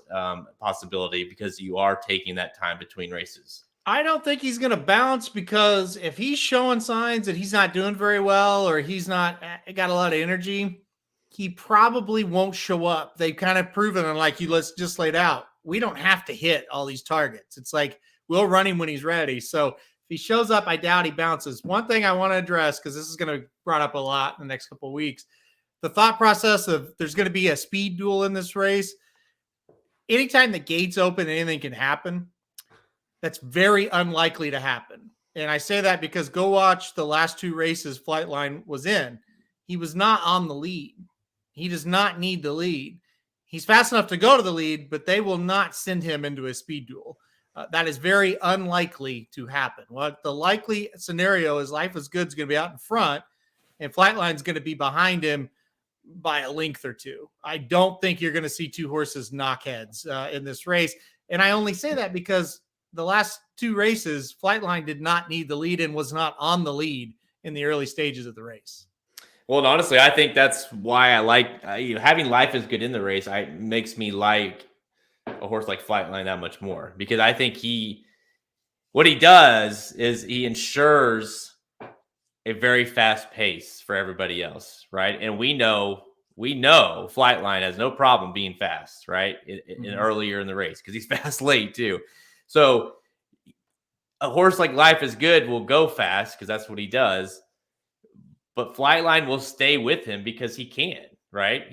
A: possibility because you are taking that time between races.
B: I don't think he's going to bounce because if he's showing signs that he's not doing very well or he's not got a lot of energy, he probably won't show up. They've kind of proven, and like you just laid out, we don't have to hit all these targets. It's like we'll run him when he's ready. So if he shows up, I doubt he bounces. One thing I want to address, because this is going to be brought up a lot in the next couple of weeks, the thought process of there's going to be a speed duel in this race. Anytime the gates open, anything can happen. That's very unlikely to happen. And I say that because go watch the last 2 races Flightline was in. He was not on the lead. He does not need the lead. He's fast enough to go to the lead, but they will not send him into a speed duel. That is very unlikely to happen. What the likely scenario is Life is Good's going to be out in front and Flightline's going to be behind him by a length or 2. I don't think you're going to see 2 horses knock heads in this race. And I only say that because the last 2 races, Flightline did not need the lead and was not on the lead in the early stages of the race.
A: Well, and honestly, I think that's why I like having Life is Good in the race. Makes me like a horse like Flightline that much more because I think what he does is he ensures a very fast pace for everybody else, right? And we know Flightline has no problem being fast, right? Earlier in the race because he's fast late too. So a horse like Life is Good will go fast because that's what he does. But Flightline will stay with him because he can, right?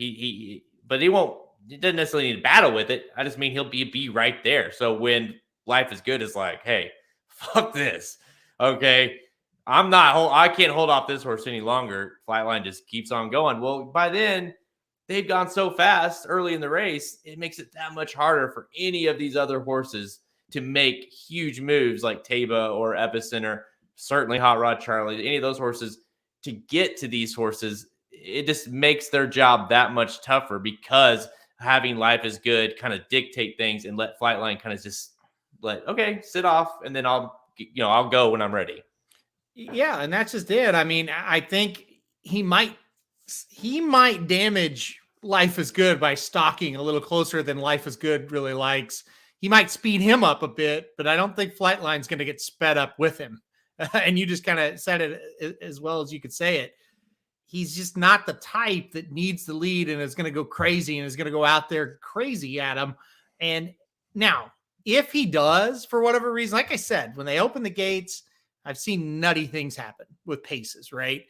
A: But he won't. He doesn't necessarily need to battle with it. I just mean he'll be right there. So when Life is Good is like, hey, fuck this. Okay. I can't hold off this horse any longer. Flightline just keeps on going. Well, by then they've gone so fast early in the race, it makes it that much harder for any of these other horses to make huge moves like Taba or Epicenter, certainly Hot Rod Charlie, any of those horses to get to these horses. It just makes their job that much tougher because having Life is Good kind of dictate things and let Flightline kind of just okay, sit off, and then I'll go when I'm ready.
B: Yeah, and that's just it. I mean, I think he might damage Life is Good by stalking a little closer than Life is Good really likes. He might speed him up a bit, but I don't think Flightline's going to get sped up with him. And you just kind of said it as well as you could say it. He's just not the type that needs the lead and is going to go crazy and is going to go out there crazy at him. And now, if he does, for whatever reason, like I said, when they open the gates, I've seen nutty things happen with paces, right?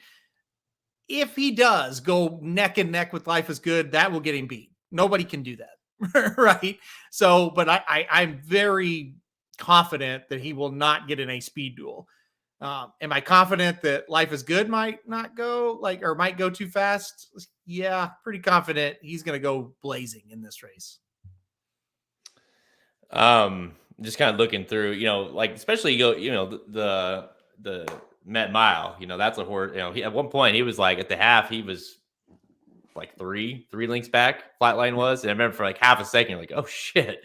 B: If he does go neck and neck with Life is Good, that will get him beat. Nobody can do that, right? So, but I'm very confident that he will not get in a speed duel. Am I confident that Life is Good might not go or might go too fast? Yeah, pretty confident he's going to go blazing in this race.
A: Just kind of looking through, especially the Met Mile, that's a horse. At one point he was like at the half, he was like three lengths back. Flightline was, and I remember for like half a second, like, oh shit,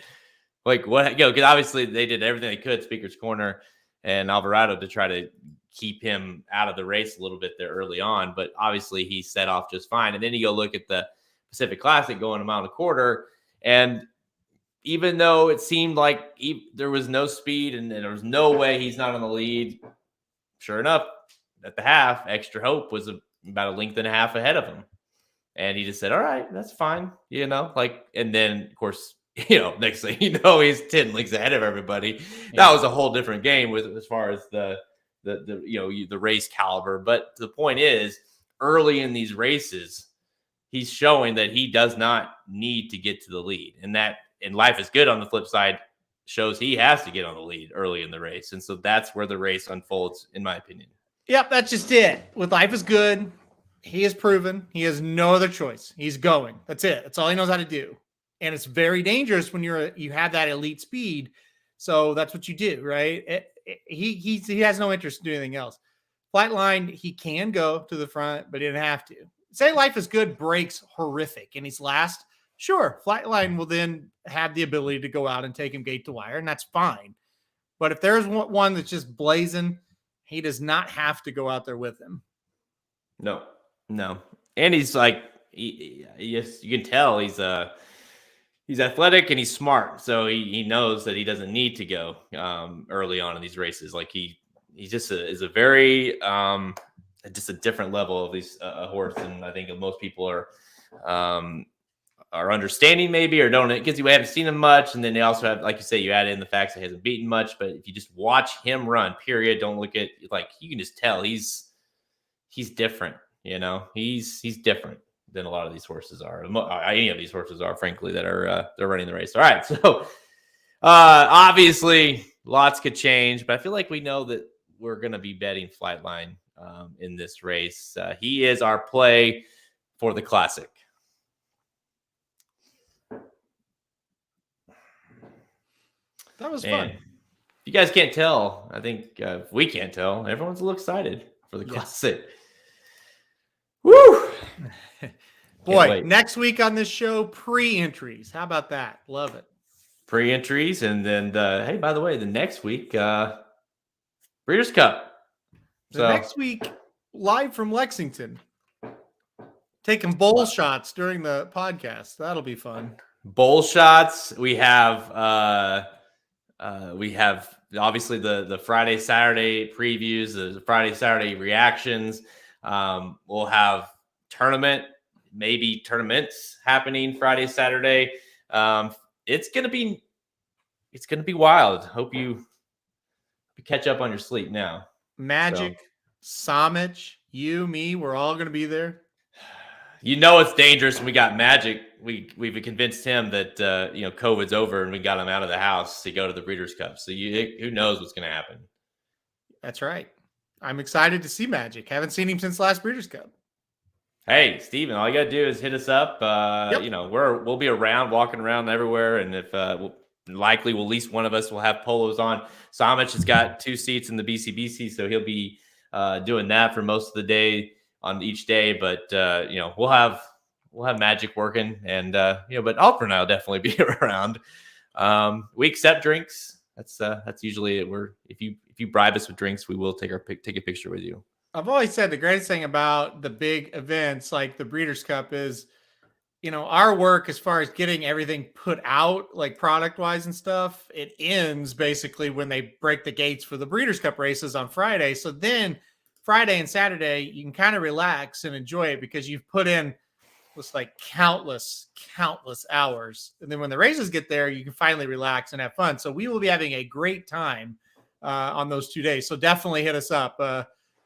A: like what? Because obviously they did everything they could, Speaker's Corner and Alvarado, to try to keep him out of the race a little bit there early on. But obviously he set off just fine. And then you go look at the Pacific Classic going a mile and a quarter, and even though it seemed like there was no speed and there was no way he's not on the lead, sure enough, at the half, Extra Hope was about a length and a half ahead of him. And he just said, all right, that's fine. And then, of course, next thing you know, he's 10 lengths ahead of everybody. Yeah. That was a whole different game as far as the race caliber. But the point is, early in these races, he's showing that he does not need to get to the lead. And Life is Good on the flip side shows he has to get on the lead early in the race. And so that's where the race unfolds, in my opinion.
B: Yep, that's just it. With Life is Good, he has proven he has no other choice. He's going. That's it. That's all he knows how to do. And it's very dangerous when you have that elite speed. So that's what you do, right? He has no interest in doing anything else. Flightline, he can go to the front, but he didn't have to. Say Life is Good breaks horrific and he's last. Sure, Flightline will then have the ability to go out and take him gate to wire, and that's fine. But if there's one that's just blazing, he does not have to go out there with him.
A: No. And he's like, yes, you can tell he's athletic and he's smart. So he knows that he doesn't need to go early on in these races. Like he just is a very just a different level of these horse, and I think most people are understanding maybe or don't, because you haven't seen him much. And then they also have, like you say, you add in the facts that he hasn't beaten much. But if you just watch him run, period, don't look at, like, you can just tell he's different. He's different than a lot of these horses are. Any of these horses are, frankly, that are they're running the race. All right, so obviously lots could change, but I feel like we know that we're going to be betting Flightline in this race. He is our play for the Classic.
B: That was fun.
A: If you guys can't tell, I think if we can't tell, everyone's a little excited for the Classic. Woo!
B: Boy, next week on this show, pre-entries. How about that? Love it.
A: Pre-entries, and then hey, by the way, the next week, Breeders' Cup.
B: Next week, live from Lexington, taking bowl shots during the podcast. That'll be fun.
A: Bowl shots. We have obviously the Friday Saturday previews, the Friday Saturday reactions. We'll have tournaments happening Friday Saturday. It's gonna be wild. Hope you catch up on your sleep now.
B: Magic, Samich, you, me, we're all gonna be there.
A: It's dangerous when we got Magic we've convinced him that COVID's over and we got him out of the house to go to the Breeders' Cup. So who knows what's going to happen?
B: That's right. I'm excited to see Magic. Haven't seen him since last Breeders' Cup.
A: Hey, Steven, all you got to do is hit us up. We'll be around, walking around everywhere. And if likely at least one of us will have polos on. Samich has got 2 seats in the BCBC, so he'll be doing that for most of the day on each day. But, we'll have Magic working and, but Alfred and I will definitely be around. We accept drinks. That's usually it. If you bribe us with drinks, we will take a picture with you.
B: I've always said the greatest thing about the big events like the Breeders' Cup is, our work as far as getting everything put out, like product wise and stuff, it ends basically when they break the gates for the Breeders' Cup races on Friday. So then Friday and Saturday, you can kind of relax and enjoy it because you've put in just like countless hours. And then when the races get there, you can finally relax and have fun. So we will be having a great time on those 2 days. So definitely hit us up.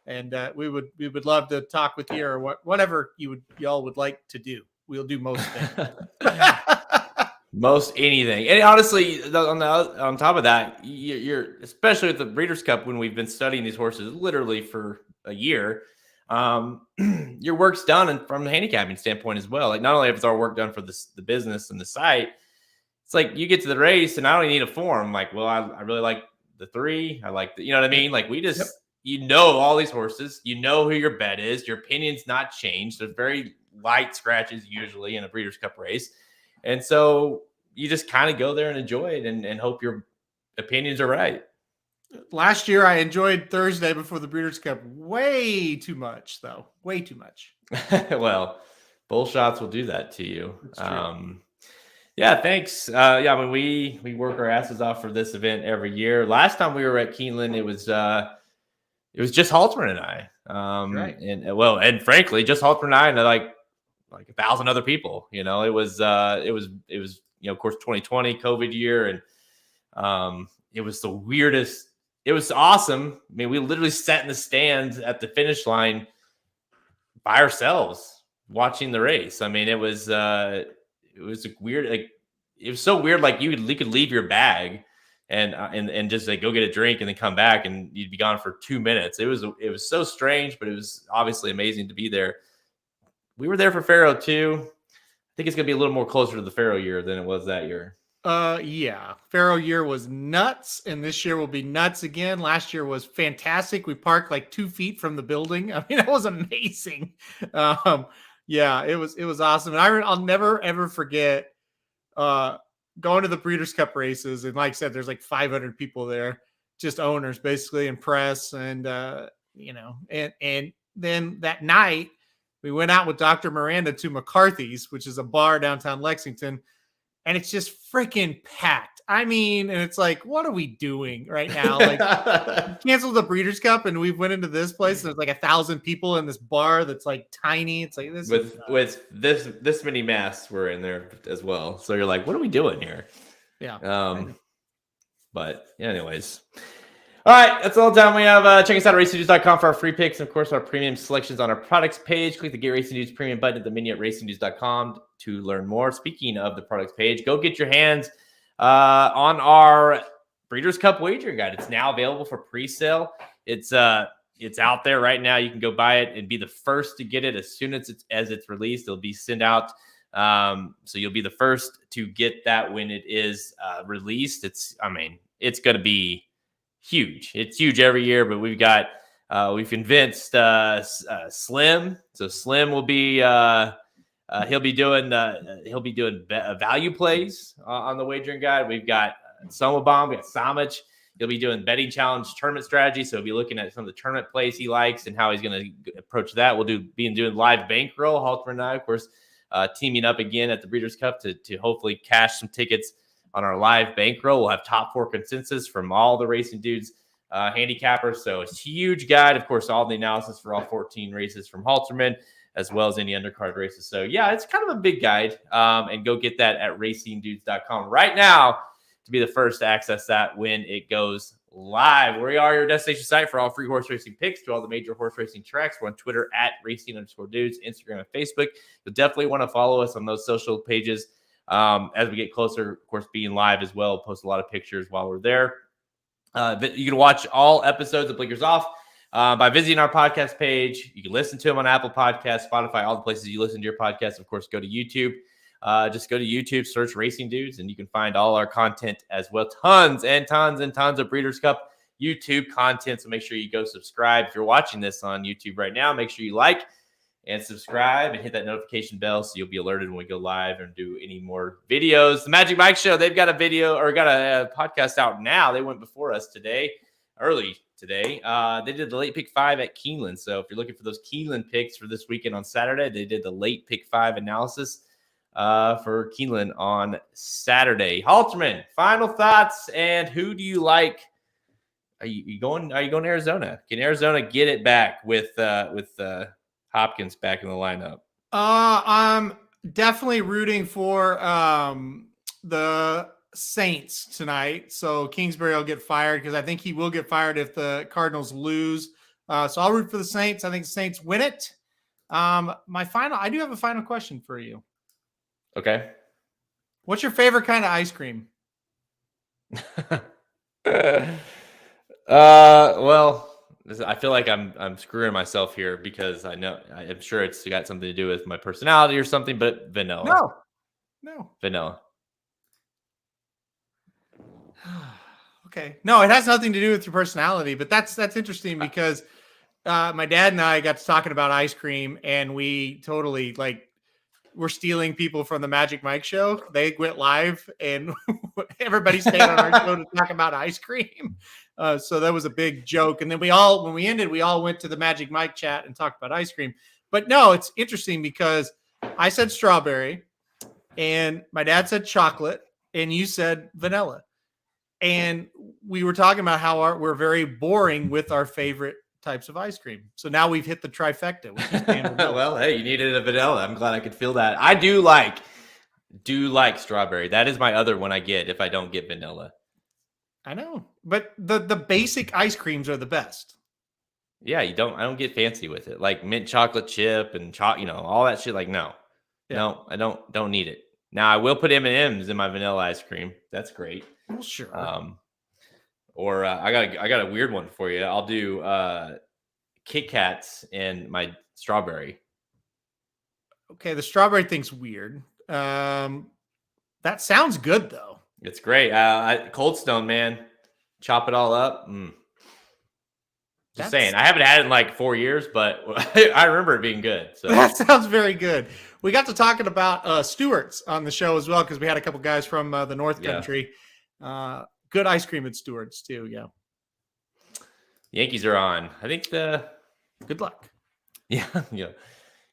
B: And we would love to talk with you or whatever y'all would like to do. We'll do most things.
A: Most anything. And honestly, on top of that, you're especially with the Breeders' Cup when we've been studying these horses literally for a year. Your work's done, and from the handicapping standpoint as well. Like not only is our work done for the business and the site, it's like you get to the race and I don't even need a form. Like, well, I really like the 3. I like you know what I mean? Like we just. Yep. All these horses, who your bet is, your opinion's not changed. There's very light scratches usually in a Breeders' Cup race. And so you just kind of go there and enjoy it and hope your opinions are right.
B: Last year, I enjoyed Thursday before the Breeders' Cup way too much, though. Way too much.
A: Well, bull shots will do that to you. Yeah, thanks. We work our asses off for this event every year. Last time we were at Keeneland, it was just Halterman and I,
B: right.
A: and frankly, just Halterman and I, and like 1,000 other people. It was of course 2020 COVID year, and it was the weirdest. It was awesome. I mean, we literally sat in the stands at the finish line by ourselves watching the race. I mean, it was a weird. Like it was so weird. Like you could leave your bag. And just like go get a drink and then come back and you'd be gone for 2 minutes. It was so strange, but it was obviously amazing to be there. We were there for Faro too. I think it's gonna be a little more closer to the Faro year than it was that year.
B: Yeah, Faro year was nuts, and this year will be nuts again. Last year was fantastic. We parked like 2 feet from the building. I mean, it was amazing. Yeah, it was awesome. And I'll never ever forget. Going to the Breeders' Cup races. And like I said, there's like 500 people there, just owners basically and press. And, and then that night we went out with Dr. Miranda to McCarthy's, which is a bar downtown Lexington. And it's just freaking packed. I mean, and it's like, what are we doing right now? Like canceled the Breeders' Cup and we went into this place. And there's like 1,000 people in this bar that's like tiny. It's like this
A: with this many masks were in there as well. So you're like, what are we doing here?
B: Yeah.
A: But anyways. All right, that's all the time we have. Check us out at racingnews.com for our free picks and, of course, our premium selections on our products page. Click the Get Racing News premium button at the menu at racingnews.com to learn more. Speaking of the products page, go get your hands on our Breeders' Cup wagering guide. It's now available for pre-sale. It's out there right now. You can go buy it and be the first to get it as soon as it's released. It'll be sent out. So you'll be the first to get that when it is released. It's going to be huge. It's huge every year, but we've convinced Slim. So Slim will be he'll be doing value plays on the wagering guide. We've got Somabomb, we got Samich. He'll be doing betting challenge tournament strategy. So he'll be looking at some of the tournament plays he likes and how he's going to approach that. We'll be doing live bankroll. Halterman and I, of course, teaming up again at the Breeders' Cup to hopefully cash some tickets on our live bankroll. We'll have top 4 consensus from all the Racing Dudes handicappers. So it's a huge guide. Of course, all the analysis for all 14 races from Halterman, as well as any undercard races. So yeah, it's kind of a big guide. And go get that at racingdudes.com right now to be the first to access that when it goes live. We are your destination site for all free horse racing picks to all the major horse racing tracks. We're on Twitter at @racing_dudes, Instagram and Facebook. You'll definitely want to follow us on those social pages. As we get closer, of course, being live as well, post a lot of pictures while we're there. You can watch all episodes of Blinkers Off by visiting our podcast page. You can listen to them on Apple Podcasts, Spotify, all the places you listen to your podcast. Of course, go to YouTube. Just go to YouTube, search Racing Dudes, and you can find all our content as well. Tons and tons and tons of Breeders' Cup YouTube content. So make sure you go subscribe. If you're watching this on YouTube right now, make sure you like and subscribe and hit that notification bell so you'll be alerted when we go live and do any more videos. The Magic Mike Show, they've got a podcast out now. They went before us early today. They did the late pick 5 at Keeneland. So if you're looking for those Keeneland picks for this weekend on Saturday, they did the late pick 5 analysis for Keeneland on Saturday. Halterman, final thoughts, and who do you like? Are you going to Arizona? Can Arizona get it back with Hopkins back in the lineup?
B: I'm definitely rooting for the Saints tonight. So Kingsbury will get fired because I think he will get fired if the Cardinals lose. So I'll root for the Saints. I think the Saints win it. I do have a final question for you.
A: Okay.
B: What's your favorite kind of ice cream?
A: Well, I feel like I'm screwing myself here because I'm sure it's got something to do with my personality or something, but vanilla.
B: No.
A: Vanilla.
B: Okay. No, it has nothing to do with your personality, but that's interesting because my dad and I got to talking about ice cream, and we totally we're stealing people from the Magic Mike Show. They went live, and everybody stayed on our show to talk about ice cream. So that was a big joke. And then when we ended, we all went to the Magic Mike chat and talked about ice cream. But no, it's interesting because I said strawberry, and my dad said chocolate, and you said vanilla. And we were talking about how we're very boring with our favorite types of ice cream. So now we've hit the trifecta. Which is
A: well, hey, you needed a vanilla. I'm glad I could feel that. I do like strawberry. That is my other one I get if I don't get vanilla.
B: I know, but the basic ice creams are the best.
A: Yeah, I don't get fancy with it. Like mint chocolate chip and all that shit. No, I don't need it. Now I will put M&Ms in my vanilla ice cream. That's great.
B: Well, sure.
A: Or I got a weird one for you. I'll do Kit Kats in my strawberry.
B: Okay, the strawberry thing's weird. That sounds good though.
A: It's great. Cold Stone, man. Chop it all up. Just saying. I haven't had it in 4 years, but I remember it being good. So
B: that sounds very good. We got to talking about Stewart's on the show as well because we had a couple guys from the North Country. Good ice cream at Stewart's too. Yeah.
A: Yankees are on. I think
B: good luck.
A: Yeah.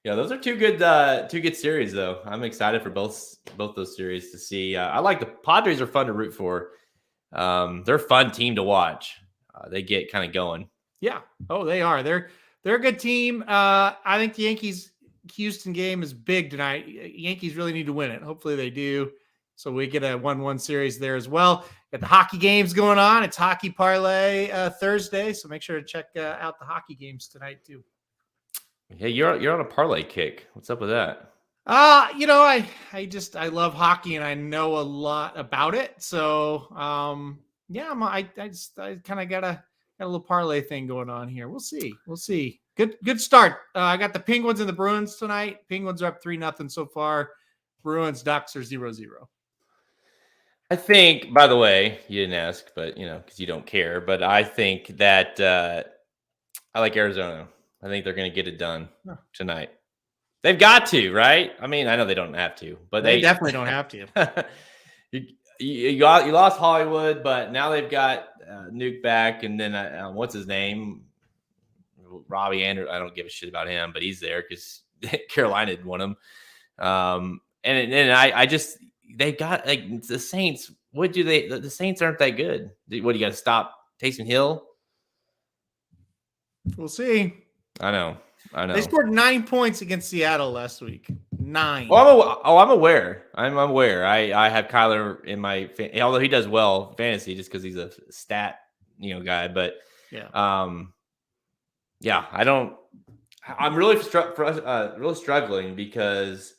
A: Those are two good series though. I'm excited for both those series to see. I like the Padres are fun to root for. They're a fun team to watch. They get kind of going.
B: Yeah. Oh, they are. They're a good team. I think the Yankees-Houston game is big tonight. Yankees really need to win it. Hopefully they do. So we get a 1-1 series there as well. Got the hockey games going on. It's Hockey Parlay Thursday. So make sure to check out the hockey games tonight too.
A: Yeah, you're on a parlay kick. What's up with that?
B: I love hockey and I know a lot about it. So I kind of got a little parlay thing going on here. We'll see. Good start. I got the Penguins and the Bruins tonight. Penguins are up 3-0 so far. Bruins Ducks are 0-0.
A: I think, by the way, you didn't ask, but because you don't care. But I think that I like Arizona. I think they're going to get it done tonight. They've got to, right? I mean, I know they don't have to, but
B: they definitely don't have to.
A: you lost Hollywood, but now they've got Nuke back, and then what's his name? Robbie Anderson. I don't give a shit about him, but he's there because Carolina had won him. They got the Saints. What do they? The Saints aren't that good. What do you got to stop Taysom Hill?
B: We'll see.
A: I know.
B: They scored 9 points against Seattle last week. 9.
A: I'm aware. I'm aware. I have Kyler in my, although he does well fantasy just because he's a stat guy. But
B: Yeah.
A: I'm really really struggling because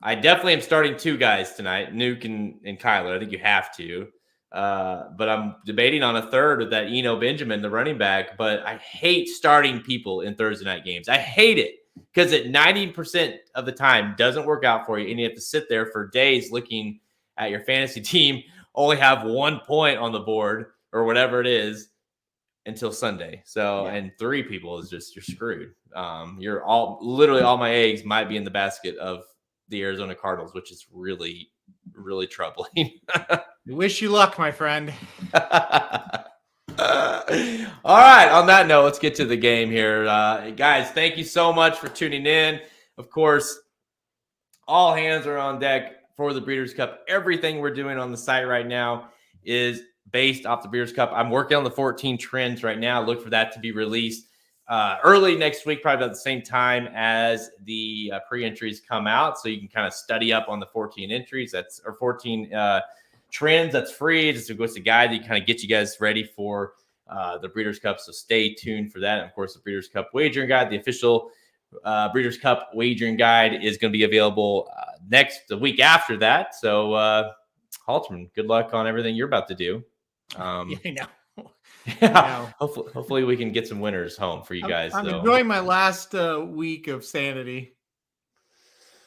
A: I definitely am starting 2 guys tonight, Nuke and Kyler. I think you have to. But I'm debating on a third with that Eno Benjamin, the running back. But I hate starting people in Thursday night games. I hate it because it 90% of the time doesn't work out for you. And you have to sit there for days looking at your fantasy team, only have 1 point on the board or whatever it is until Sunday. So, and 3 people is just, you're screwed. Literally all my eggs might be in the basket of the Arizona Cardinals, which is really, really troubling.
B: Wish you luck, my friend.
A: All right. On that note, let's get to the game here. Guys, thank you so much for tuning in. Of course, all hands are on deck for the Breeders' Cup. Everything we're doing on the site right now is based off the Breeders' Cup. I'm working on the 14 trends right now. Look for that to be released early next week, probably about the same time as the pre-entries come out. So you can kind of study up on the 14 entries. 14 trends. That's free. It's a guide that kind of gets you guys ready for the Breeders' Cup. So stay tuned for that. And of course, the Breeders' Cup wagering guide, the official Breeders' Cup wagering guide, is going to be available the week after that. So Halterman, good luck on everything you're about to do.
B: I know.
A: Yeah, hopefully we can get some winners home for you guys.
B: I'm enjoying my last week of sanity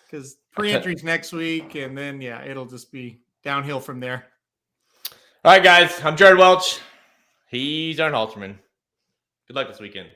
B: because pre-entries next week, and then it'll just be downhill from there.
A: All right, guys. I'm Jared Welch. He's Aaron Halterman. Good luck this weekend.